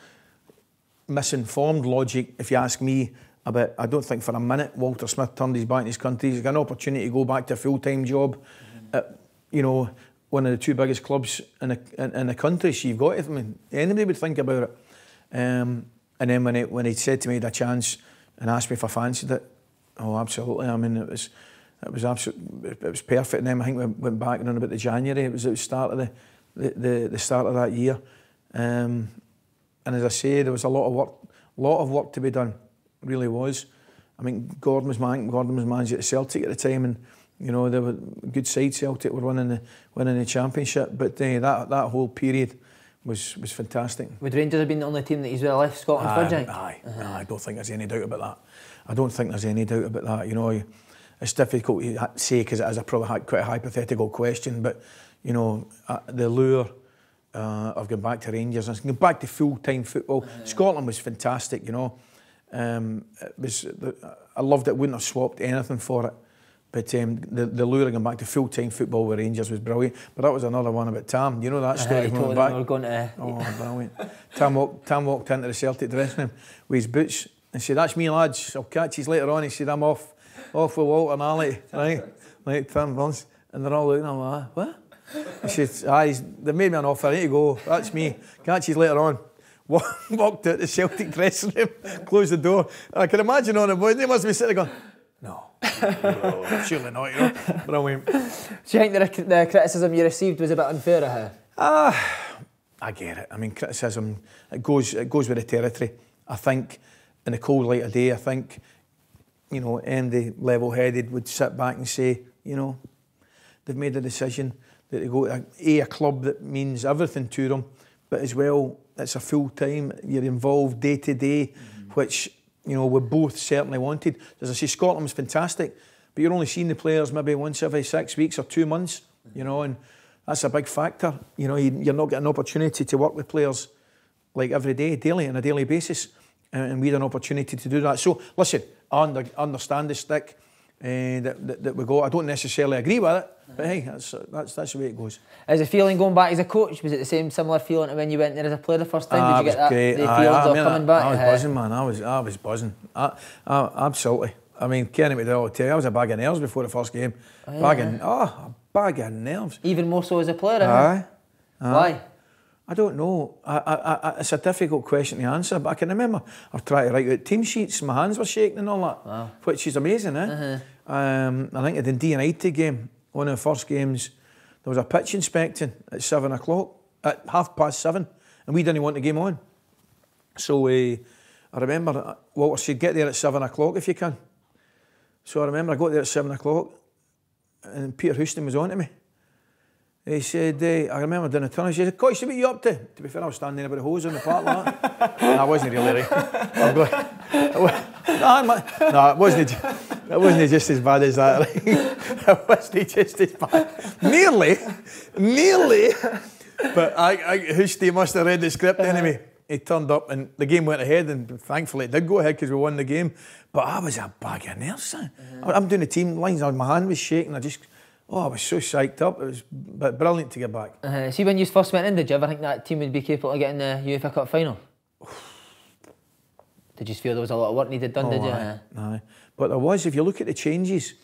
misinformed logic. If you ask me about, I don't think for a minute Walter Smith turned his back in his country. He's got an opportunity to go back to a full-time job at, you know, one of the two biggest clubs in the country. So you've got it. I mean, anybody would think about it. And then when he said to me he had a chance and asked me if I fancied it, oh, absolutely. I mean, it was perfect. And then I think we went back around about the January. It was the start of the start of that year. And as I say, there was a lot of work to be done. It really was. I mean, Gordon was manager at Celtic at the time, and you know they were a good side. Celtic were winning the championship, but that whole period was fantastic. Would Rangers have been the only team that he's really left Scotland for, Jack? Aye. I don't think there's any doubt about that. I don't think there's any doubt about that. You know, it's difficult to say because it is probably quite a hypothetical question, but you know, the lure of going back to Rangers and going back to full-time football. Scotland was fantastic, you know. I loved it. Wouldn't have swapped anything for it. But the lure of going back to full-time football with Rangers was brilliant. But that was another one about Tam. You know that story when we went back? We're going to... Oh, brilliant. Tam walked into the Celtic dressing room with his boots and said, "That's me, lads. I'll catch you later on." He said, "I'm off with Walter and Ali." Right? Like Tam Burns. And they're all looking at him like, "What?" He said, "They made me an offer. I need to go. That's me. Catch you later on." Walked out the Celtic dressing room, closed the door. And I can imagine on the boys, they must be sitting there going, No, surely not, you know. But I went. Do you think the criticism you received was a bit unfair of her? I get it. I mean, criticism, it goes with the territory. I think, in the cold light of day, I think, you know, MD level-headed would sit back and say, you know, they've made a decision that they go to a club that means everything to them, but as well, it's a full-time, you're involved day to day, which, you know, we both certainly wanted. As I say, Scotland was fantastic, but you're only seeing the players maybe once every 6 weeks or 2 months, you know, and that's a big factor. You know, you're not getting an opportunity to work with players like every day, daily, on a daily basis, and we had an opportunity to do that. So, listen, I understand the stick that we got. I don't necessarily agree with it, but hey, that's the way it goes. As a feeling going back as a coach, was it the same similar feeling to when you went there as a player the first time? Did you get that? Great. The feelings of coming back? I was buzzing, man. I was buzzing. Absolutely. I mean, Kenny would all tell you, I was a bag of nerves before the first game. A bag of nerves. Even more so as a player, Aye. Why? I don't know. It's a difficult question to answer, but I can remember I've tried to write out team sheets, my hands were shaking and all that, which is amazing, eh? I think at the Dundee United game, one of the first games, there was a pitch inspecting at 7 o'clock, at 7:30, and we didn't want the game on. So I remember Walter said, "Get there at 7 o'clock if you can." So I remember I got there at 7 o'clock, and Peter Houston was on to me. He said, I remember doing a turn, he said, "McCoist, what are you up to?" To be fair, I was standing there with a hose on the park like that. No, I wasn't really right. No, it wasn't just as bad as that. Right? It wasn't just as bad. Nearly. But Houston must have read the script anyway. He turned up and the game went ahead, and thankfully it did go ahead because we won the game. But I was a bag of nerves, son. I'm doing the team lines, my hand was shaking, I was so psyched up. It was brilliant to get back. See, when you first went in, did you ever think that team would be capable of getting the UEFA Cup final? Did you feel there was a lot of work needed done, did you? Aye. But there was, if you look at the changes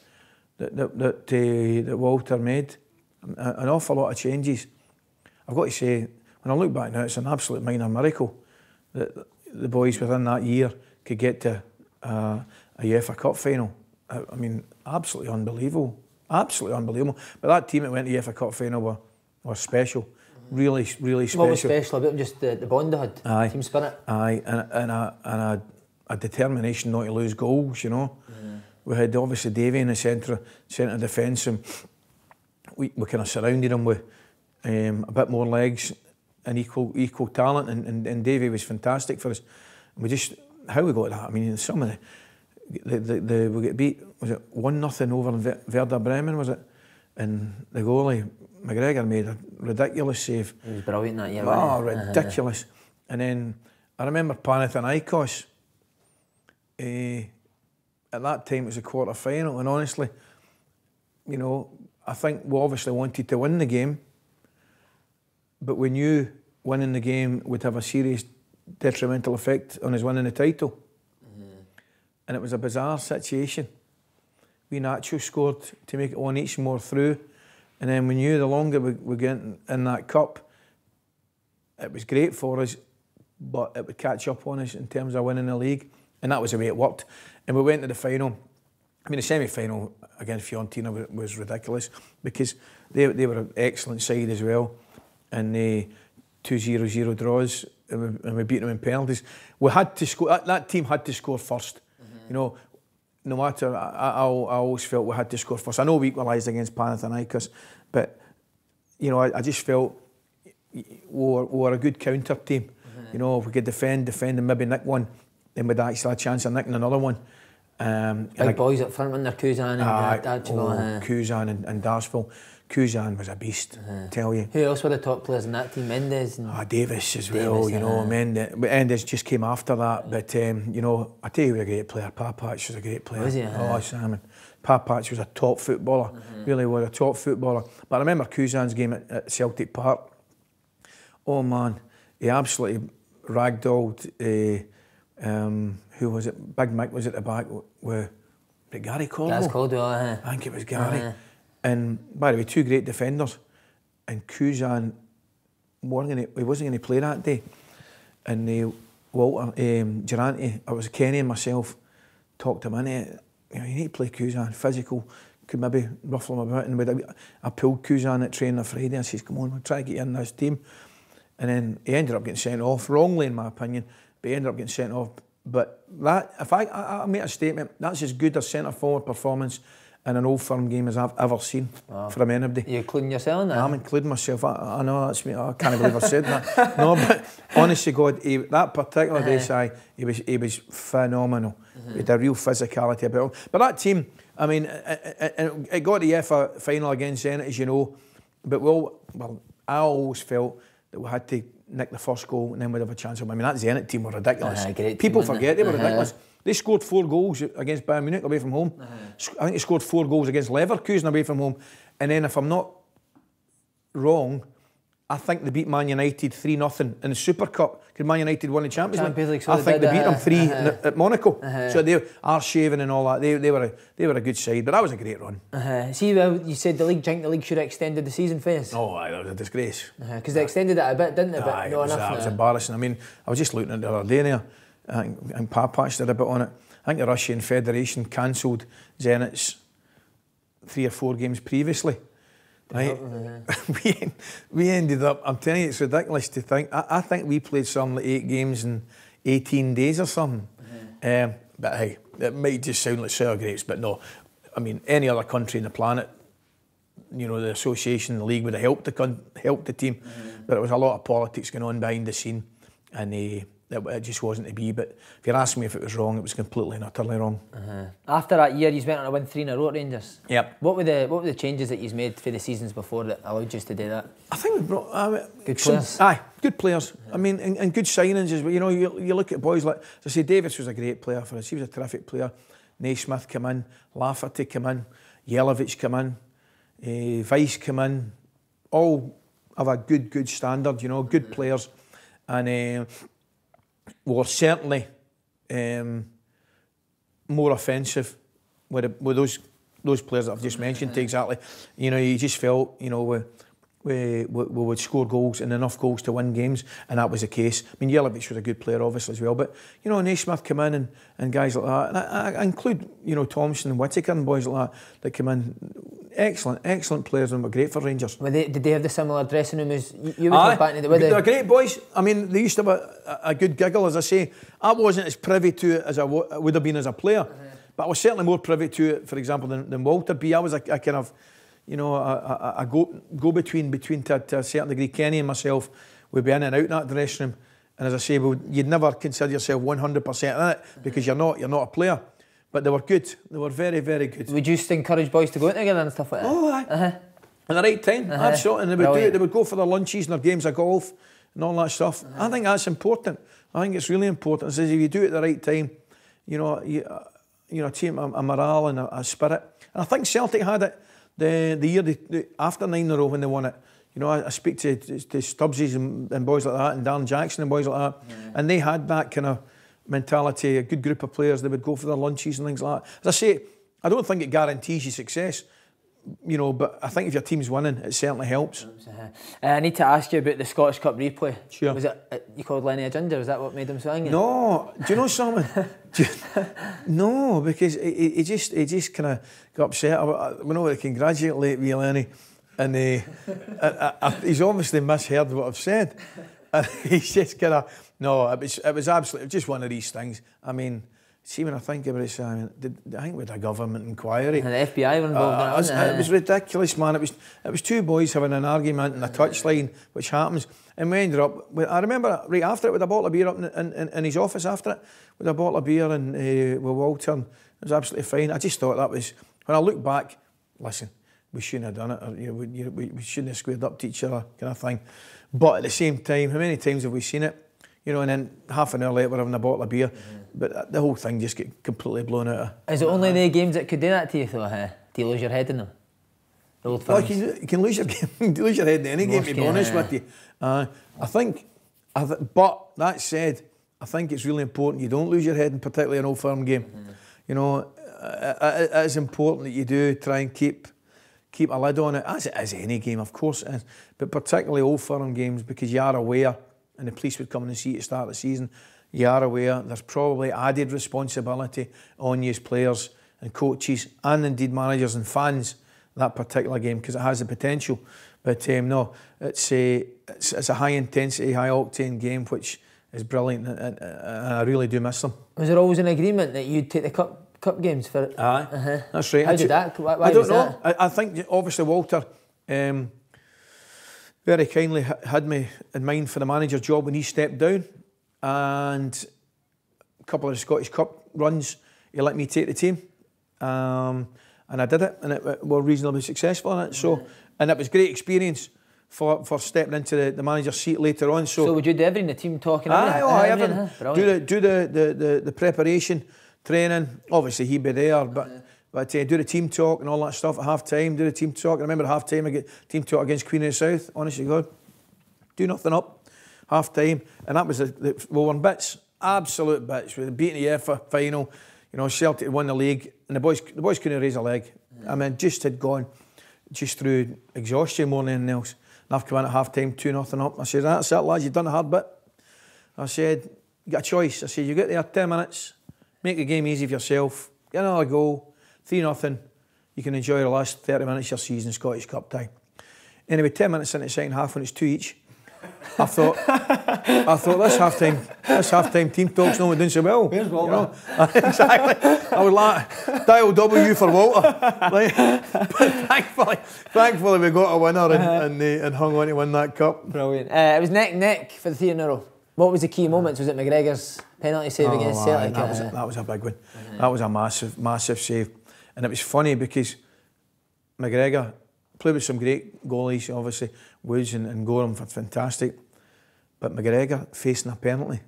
that Walter made, an awful lot of changes. I've got to say, when I look back now, it's an absolute minor miracle that the boys within that year could get to a UEFA Cup final. I mean, absolutely unbelievable. Absolutely unbelievable. But that team that went to the UEFA Cup final were special. Really, really special. What was special about them? Just the bond they had? Aye. Team spirit? Aye, and a determination not to lose goals, you know. We had obviously Davy in the centre defence, and we kind of surrounded him with a bit more legs and equal talent, and Davy was fantastic for us. We just, how we got that, I mean, some of we get beat, was it 1-0 over Werder Bremen, was it? And the goalie, McGregor, made a ridiculous save. He was brilliant that year, Oh, wasn't he? ridiculous. And then I remember Panathinaikos, at that time it was a quarter final, and honestly, you know, I think we obviously wanted to win the game, but we knew winning the game would have a serious detrimental effect on us winning the title. And it was a bizarre situation. We Nacho scored to make it one each more through, and then we knew the longer we get in that cup, it was great for us, but it would catch up on us in terms of winning the league, and that was the way it worked. And we went to the final. I mean, the semi-final against Fiorentina was ridiculous because they were an excellent side as well, and 2-0 draws, and we beat them in penalties. We had to score. That team had to score first. You know, no matter, I always felt we had to score first. I know we equalised against Panathinaikos, but you know, I just felt we were a good counter team. You know, if we could defend and maybe nick one, then we'd actually have a chance of nicking another one. Big boys up front, when they're Kuzan and Dachville. Kuzan and Darsville. Kuzan was a beast, tell you. Who else were the top players in that team? Mendes and Davis as well, you know. Mendes just came after that, but you know, I tell you, he was a great player. Papac was a great player. Was he? Oh, Simon. Papac was a top footballer, really was a top footballer. But I remember Kuzan's game at Celtic Park. Oh man, he absolutely ragdolled. Who was it? Big Mick was at the back with Gary Caldwell. Gaz Caldwell, I think it was Gary. And by the way, two great defenders. And Kuzan he wasn't going to play that day. And Walter, Durante, I was Kenny and myself, talked him into it. You know, you need to play Kuzan, physical, could maybe ruffle him about. And I pulled Kuzan at training on Friday and says, come on, we'll try to get you in this team. And then he ended up getting sent off, wrongly in my opinion, but he ended up getting sent off. But that, if I make a statement, that's as good a centre-forward performance in an Old Firm game as I've ever seen from anybody. You including yourself in that? I'm including myself. I know that's me. I can't believe I said that. No, but honestly, God, that particular day, he was phenomenal. He had a real physicality about him. But that team, I mean, it got the UEFA final against Zenit, as you know. But I always felt that we had to nick the first goal and then we'd have a chance. I mean, that Zenit team were ridiculous. People forget they were ridiculous. They scored 4 goals against Bayern Munich away from home. I think they scored 4 goals against Leverkusen away from home. And then, if I'm not wrong, I think they beat Man United 3-0 in the Super Cup. Because Man United won the Champions League. I think they beat them 3 at Monaco. So they Arshaven and all that. They were a good side. But that was a great run. See, you said the league should have extended the season for us. Oh, that was a disgrace. Because they extended it a bit, didn't they? But it was embarrassing. I mean, I was just looking at the other day there. And Papac did a bit on it. I think the Russian Federation cancelled Zenit's 3 or 4 games previously. Right? We ended up, I'm telling you, it's ridiculous to think. I think we played something like 8 games in 18 days or something. But hey, it might just sound like sour grapes, but no. I mean, any other country on the planet, you know, the association, the league would have helped the team. But there was a lot of politics going on behind the scene, and it just wasn't to be. But if you're asking me if it was wrong, it was completely and utterly wrong. After that year, you went on to win 3 in a row at Rangers. Yep. What were the changes that you made for the seasons before that allowed you to do that? I think we brought good players. Good players. I mean, and good signings as well. You know, you look at boys like, as I say, Davis was a great player for us. He was a terrific player. Naismith came in, Lafferty came in, Jelavic came in, Weiss came in. All of a good standard. You know, good players, and we were certainly more offensive with those players that I've just mentioned. Exactly, you know, you just felt, you know, we would score goals and enough goals to win games, and that was the case. I mean, Jelavic was a good player, obviously, as well, but, you know, Naismith come in and guys like that, and I include, you know, Thompson and Whittaker and boys like that come in. Excellent players, and were great for Rangers. Did they have the similar dressing room as you would have back in the day? They were great boys. I mean, they used to have a good giggle, as I say. I wasn't as privy to it as I would have been as a player, but I was certainly more privy to it, for example, than Walter B. I was a kind of, you know, a go-between to a certain degree. Kenny and myself would be in and out that dressing room, and as I say, you'd never consider yourself 100% in it because you're not a player. But they were good. They were very, very good. Would you just encourage boys to go in together and stuff like that? Oh, aye. At the right time, absolutely. And they would do it. They would go for their lunches and their games of golf and all that stuff. I think that's important. I think it's really important. It says if you do it at the right time, you know, a team, a morale and a spirit. And I think Celtic had it the year after 9 in a row when they won it. You know, I speak to Stubbsies and boys like that, and Darren Jackson and boys like that, and they had that kind of mentality, a good group of players. They would go for their lunches and things like that. As I say, I don't think it guarantees you success, you know, but I think if your team's winning, it certainly helps. I need to ask you about the Scottish Cup replay. Sure. Was it you called Lenny a ginger? Was that what made him so angry? No. Do you know something? No, because he just kind of got upset. I know to congratulate me, Lenny, and he's obviously misheard what I've said. And he's just kind of, no, it was absolutely just one of these things. I mean, see, when I think about it, I think we had a government inquiry. And the FBI were involved in it. It was ridiculous, man. It was two boys having an argument in a touchline, which happens, and we ended up. I remember right after it with a bottle of beer up in his office after it, with a bottle of beer and with Walter. And it was absolutely fine. I just thought that was, when I look back, listen, we shouldn't have done it, or, you know, we shouldn't have squared up to each other, kind of thing. But at the same time, how many times have we seen it? You know, and then half an hour later we're having a bottle of beer. But the whole thing just get completely blown out of. Is it only the games that could do that to you, though? Do you lose your head in them? The old well, you can lose your game, lose your head in any game, to be honest with you. I think, but that said, I think it's really important you don't lose your head in particularly an Old Firm game. You know, it is important that you do try and keep a lid on it, as it is any game, of course it is, but particularly Old Firm games, because you are aware, and the police would come and see you at the start of the season, you are aware there's probably added responsibility on you as players and coaches and indeed managers and fans that particular game, because it has the potential. But no, it's a high intensity, high octane game which is brilliant, and I really do miss them. Was there always an agreement that you'd take the cup games for it? Aye, that's right. How did that? Why I don't know. I think obviously Walter very kindly had me in mind for the manager job when he stepped down, and a couple of the Scottish Cup runs he let me take the team, and I did it, and we were reasonably successful in it. So, and it was a great experience for stepping into the manager's seat later on. So would you do everything, the team talking? Do the preparation, training. Obviously he'd be there, but do the team talk and all that stuff at half time. Do the team talk. I remember at half time I get team talk against Queen of the South. Honestly, God, do nothing up half time, and that was we were in bits, absolute bits. We were beating the FA final. You know, Celtic had won the league, and the boys couldn't raise a leg. I mean, just had gone just through exhaustion more than anything else. And I've come in at half time, 2-0 up. I said, that's it, lads, you've done the hard bit. I said, you got a choice. I said, you get there 10 minutes, make the game easy for yourself, get another goal, 3-0. You can enjoy the last 30 minutes of your season, Scottish Cup time. Anyway, 10 minutes into the second half when it's 2 each, I thought this half-time team talk's not doing so well. Where's Walter? You know? Exactly. I was like, dial W for Walter. But thankfully we got a winner and hung on to win that cup. Brilliant. It was neck for the 3 in a row. What was the key moments? Was it McGregor's penalty save against Celtic? That was a big one. That was a massive save. And it was funny because McGregor played with some great goalies, obviously, Woods and Gorham, fantastic. But McGregor facing a penalty.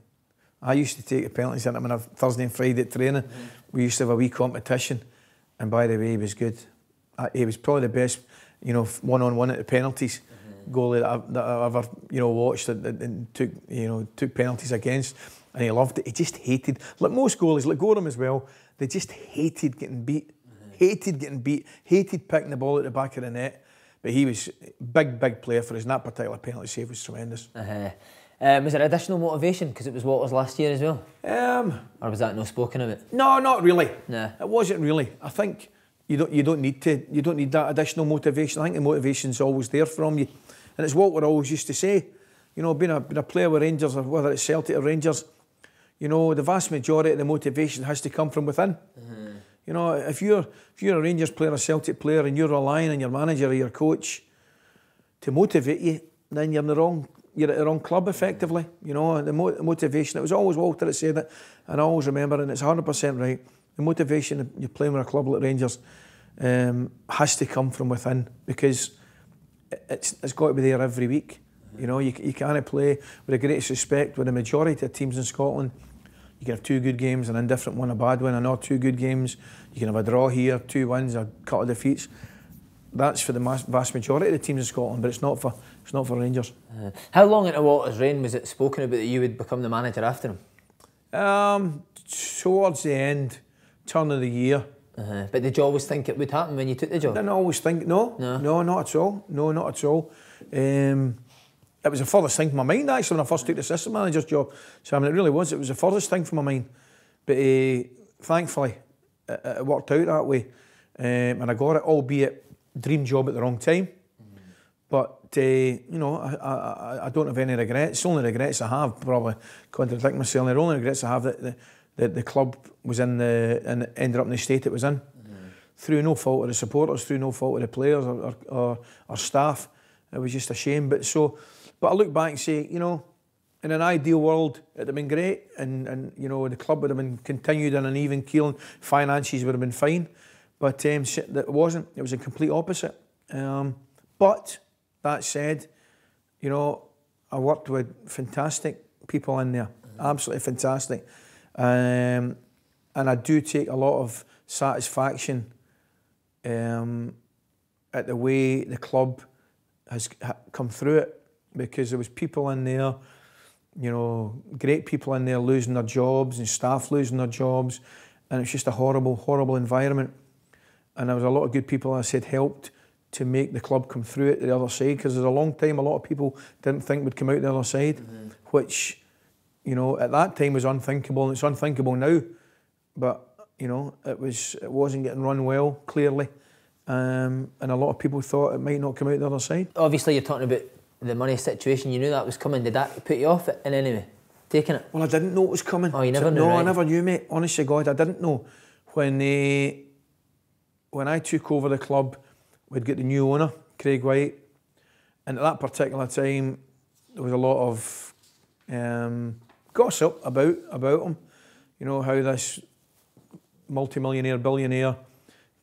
I used to take the penalties in him on a Thursday and Friday at training. We used to have a wee competition. And by the way, he was good. He was probably the best, you know, one-on-one at the penalties. goalie that I've ever watched and took penalties against, and he loved it. He just hated, like most goalies, like Gorham as well. They just hated getting beat, hated picking the ball at the back of the net. But he was a big player for us, and that particular penalty save was tremendous. Was there additional motivation because it was what was last year as well? Or was that no spoken of it? No, not really. No, it wasn't really. I think you don't need that additional motivation. I think the motivation's always there from you, and it's what we're always used to say. Being a player with Rangers, or whether it's Celtic or Rangers, the vast majority of the motivation has to come from within. If you're a Rangers player, a Celtic player, and you're relying on your manager or your coach to motivate you, then you're at the wrong club, effectively. The motivation, it was always Walter that said it, and I always remember, and it's 100% right, the motivation you're playing with a club like Rangers has to come from within, because it's got to be there every week. You can't play, with the greatest respect, with the majority of teams in Scotland. You can have 2 good games, an indifferent one, a bad one, and not 2 good games. You can have a draw here, 2 wins, a couple of defeats. That's for the vast majority of the teams in Scotland, but it's not for Rangers. How long into Walter's reign was it spoken about that you would become the manager after him? Towards the end, turn of the year. But did you always think it would happen when you took the job? I didn't always think, no, not at all. No, not at all. It was the furthest thing from my mind, actually, when I first took the assistant manager's job. So, it really was. It was the furthest thing from my mind. But thankfully, it worked out that way. And I got it, albeit dream job at the wrong time. But, I don't have any regrets. The only regrets I have, probably contradict myself, the only regrets I have that the club was in and ended up in the state it was in. Through no fault of the supporters, through no fault of the players or staff. It was just a shame. But I look back and say, in an ideal world, it'd have been great, and the club would have been continued on an even keel, and finances would have been fine. But it wasn't. It was a complete opposite. But that said, I worked with fantastic people in there, absolutely fantastic, and I do take a lot of satisfaction at the way the club has come through it. Because there was people in there, great people in there losing their jobs, and staff losing their jobs, and it's just a horrible environment. And there was a lot of good people, as I said, helped to make the club come through it to the other side, because there's a long time a lot of people didn't think would come out the other side, which, at that time was unthinkable, and it's unthinkable now. But, it wasn't getting run well, clearly, and a lot of people thought it might not come out the other side. Obviously, you're talking about the money situation. You knew that was coming. Did that put you off it in any way, taking it? Well, I didn't know it was coming. Oh, you never knew? No, right? I never knew, mate. Honest to God, I didn't know. When I took over the club, we'd get the new owner, Craig White, and at that particular time, there was a lot of gossip about him. How this multi-millionaire, billionaire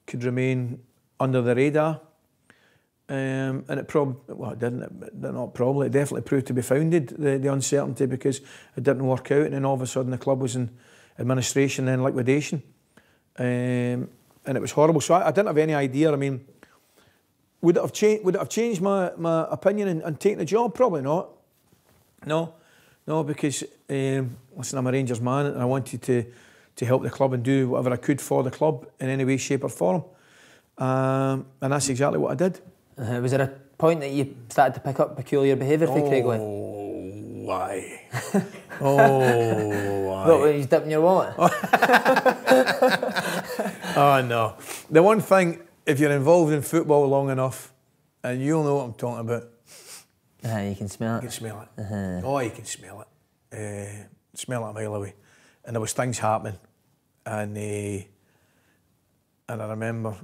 could remain under the radar. And it definitely proved to be founded, the uncertainty, because it didn't work out, and then all of a sudden the club was in administration and liquidation. And it was horrible. So I didn't have any idea. Would it have changed my opinion and taken the job? Probably not. No, because listen, I'm a Rangers man, and I wanted to help the club and do whatever I could for the club in any way, shape or form. And that's exactly what I did. Was there a point that you started to pick up peculiar behaviour from Craig White? Oh, why? Oh, why? What, he's dipping your wallet? Oh, no. The one thing, if you're involved in football long enough, and you'll know what I'm talking about. You can smell it. You can smell it. Oh, you can smell it. Smell it a mile away. And there was things happening. And I remember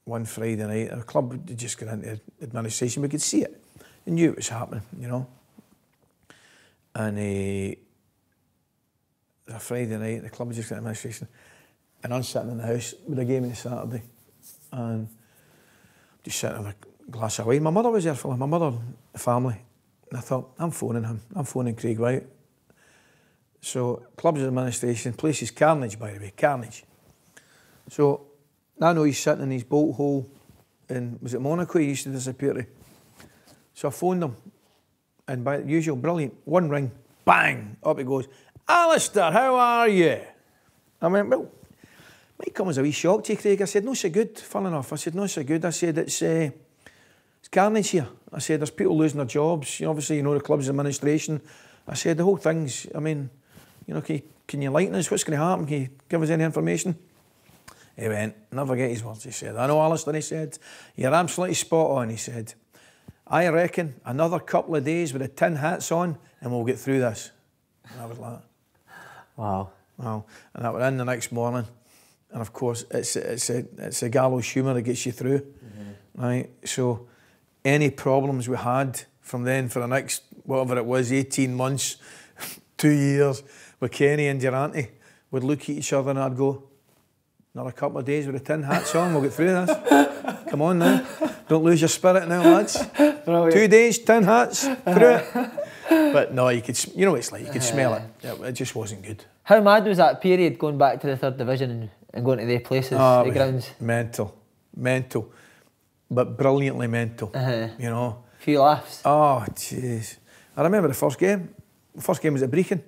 one Friday night, the club had just gone into administration. We could see it. We knew it was happening, And a Friday night, the club had just got into administration. And I'm sitting in the house with a game on Saturday. And just sitting with a glass of wine. My mother was there for my mother, the family. And I thought, I'm phoning him. I'm phoning Craig White. So, club's administration, place is carnage, by the way, carnage. So, I know he's sitting in his boat hole in, was it Monaco he used to disappear to? So I phoned him, and by the usual, brilliant, one ring, bang, up he goes. Alistair, how are you? I went, well, might come as a wee shock to you, Craig. I said, no, so good, fun enough. I said, no, so good. I said, it's carnage here. I said, there's people losing their jobs. You know, obviously, you know, the club's administration. I said, the whole thing's, I mean, you know, can you lighten us? What's going to happen? Can you give us any information? He went, never get his words. He said, I know, Alistair, he said, you're absolutely spot on. He said, I reckon another couple of days with the tin hats on and we'll get through this. And I was like, wow. Wow. And I went in the next morning. And of course, it's a gallows humour that gets you through, right? So any problems we had from then for the next, whatever it was, 18 months, 2 years, with Kenny and Durante, would look at each other and I'd go, another couple of days with the tin hats on, we'll get through this. Come on now. Don't lose your spirit now, lads. Brilliant. 2 days, tin hats, through it. But no, you could, you know what it's like, you could smell it. It just wasn't good. How mad was that period going back to the 3rd Division and going to the places, the grounds? Mental, but brilliantly mental, you know. Few laughs. Oh, jeez. I remember the first game. The first game was at Brecon.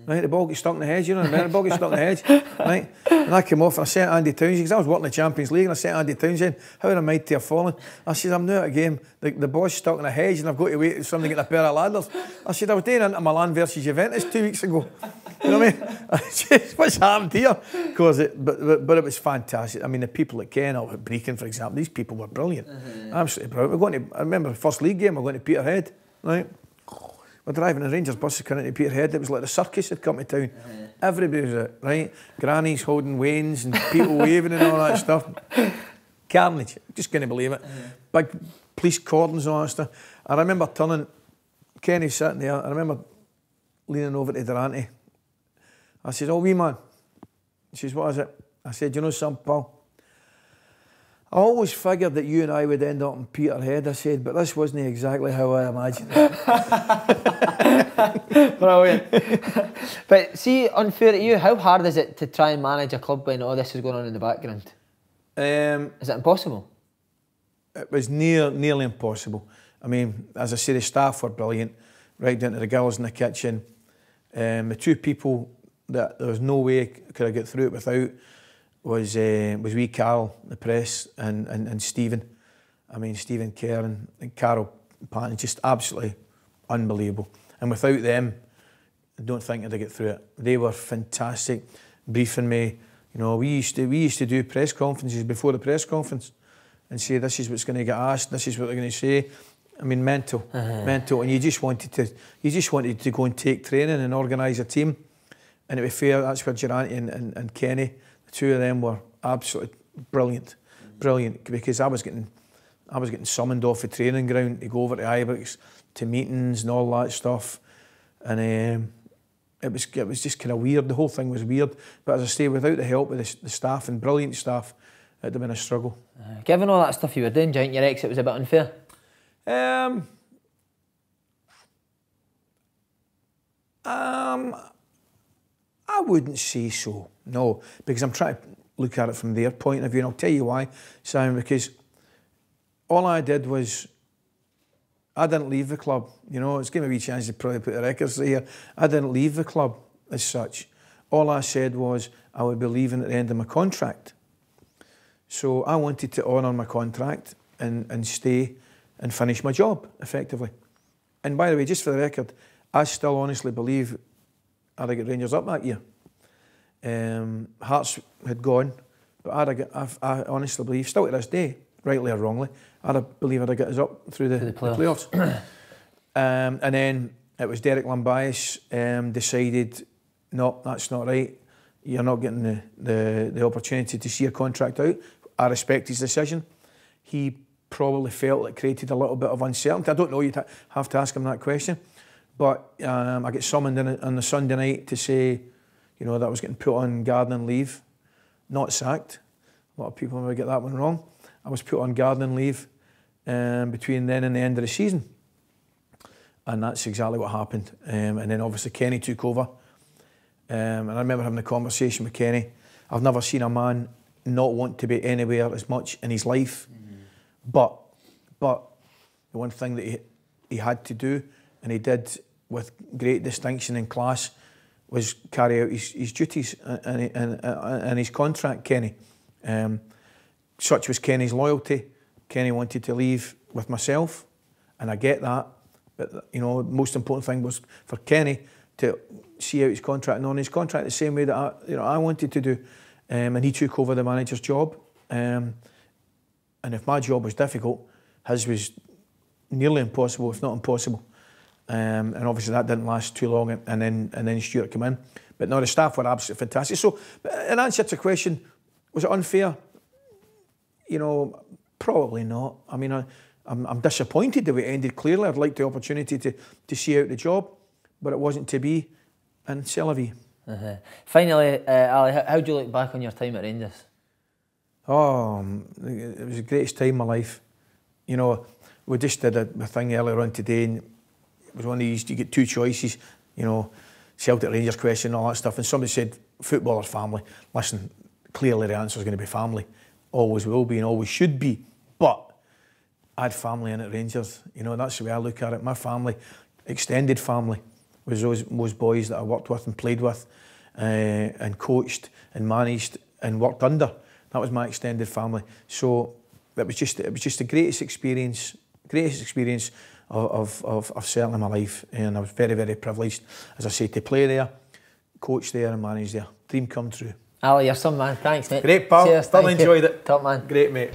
Right, the ball gets stuck in the hedge, you know, the ball gets stuck in the hedge, right? And I came off and I sent Andy Townsend, because I was working in the Champions League, and I sent Andy Townsend, how am I to have fallen? I said, I'm now at a game, the ball's stuck in a hedge and I've got to wait for somebody to get a pair of ladders. I said, I was doing Inter Milan versus Juventus 2 weeks ago. You know what I mean? I said, what's happened here? But it was fantastic. I mean, the people at Ken, or at Brecon, for example, these people were brilliant. Absolutely brilliant. We're going to, I remember the first league game, we're going to Peterhead, right? We're driving the Rangers buses coming into Peterhead. It was like the circus had come to town. Everybody was out, right? Grannies holding wains and people waving and all that stuff. Carnage, just couldn't believe it. Big police cordons and all that stuff. I remember turning, Kenny sitting there, I remember leaning over to Durante. I said, oh, wee man. He says, what is it? I said, you know something, pal? I always figured that you and I would end up in Peterhead, I said, but this wasn't exactly how I imagined it. Brilliant. But see, unfair to you, how hard is it to try and manage a club when all this is going on in the background? Is it impossible? It was nearly impossible. I mean, as I say, the staff were brilliant, right down to the girls in the kitchen. The two people that there was no way could I get through it without was wee Carl, the press, and Stephen. I mean, Stephen Kerr and Carol Patton, just absolutely unbelievable. And without them, I don't think I'd get through it. They were fantastic, briefing me. You know, we used to do press conferences before the press conference and say, this is what's going to get asked, this is what they're going to say. I mean, mental, and you just wanted to go and take training and organise a team. And to be fair, that's where Durante and Kenny, the two of them were absolutely brilliant, because I was getting summoned off the training ground to go over to Ibrox to meetings and all that stuff, and it was just kind of weird. The whole thing was weird, but as I say, without the help of the staff and brilliant staff, it'd have been a struggle. Given all that stuff you were doing, do you think your exit was a bit unfair? I wouldn't say so, no, because I'm trying to look at it from their point of view, and I'll tell you why, Simon, because all I did was, I didn't leave the club, you know, it's giving me a wee chance to probably put the records here. I didn't leave the club as such. All I said was I would be leaving at the end of my contract. So I wanted to honour my contract and stay and finish my job, effectively. And by the way, just for the record, I still honestly believe I'd have got Rangers up that year. Hearts had gone, but I honestly believe, still to this day, rightly or wrongly, I believe I'd have got us up through the playoffs. And then it was Derek Lambias decided, no, that's not right. You're not getting the opportunity to see your contract out. I respect his decision. He probably felt it created a little bit of uncertainty. I don't know, you'd have to ask him that question. But I get summoned on the Sunday night to say, you know, that I was getting put on gardening leave, not sacked. A lot of people may get that one wrong. I was put on gardening leave between then and the end of the season. And that's exactly what happened. And then obviously Kenny took over. And I remember having a conversation with Kenny. I've never seen a man not want to be anywhere as much in his life. But the one thing that he had to do, and he did with great distinction and class, was carry out his duties and his contract, Kenny. Such was Kenny's loyalty. Kenny wanted to leave with myself, and I get that. But you know, the most important thing was for Kenny to see out his contract and on his contract the same way that I wanted to do. And he took over the manager's job. And if my job was difficult, his was nearly impossible, if not impossible. And obviously that didn't last too long, and then Stuart came in. But no, the staff were absolutely fantastic. So, in answer to the question, was it unfair? You know, probably not. I mean, I'm disappointed the way it ended. Clearly, I'd like the opportunity to see out the job, but it wasn't to be. And c'est la vie. Finally, Ali, how do you look back on your time at Rangers? Oh, it was the greatest time of my life. You know, we just did a thing earlier on today, and it was one of these, you get two choices, you know, Celtic Rangers question, all that stuff, and somebody said, football or family. Listen, clearly the answer is going to be family. Always will be and always should be. But I had family in at Rangers. You know, that's the way I look at it. My family, extended family, was those boys that I worked with and played with and coached and managed and worked under. That was my extended family. So it was just the greatest experience of certainly my life, and I was very, very privileged, as I say, to play there, coach there and manage there. Dream come true. Ali, you're some man. Thanks, mate. Great, pal. Cheers, Thoroughly enjoyed it. Top man. Great, mate.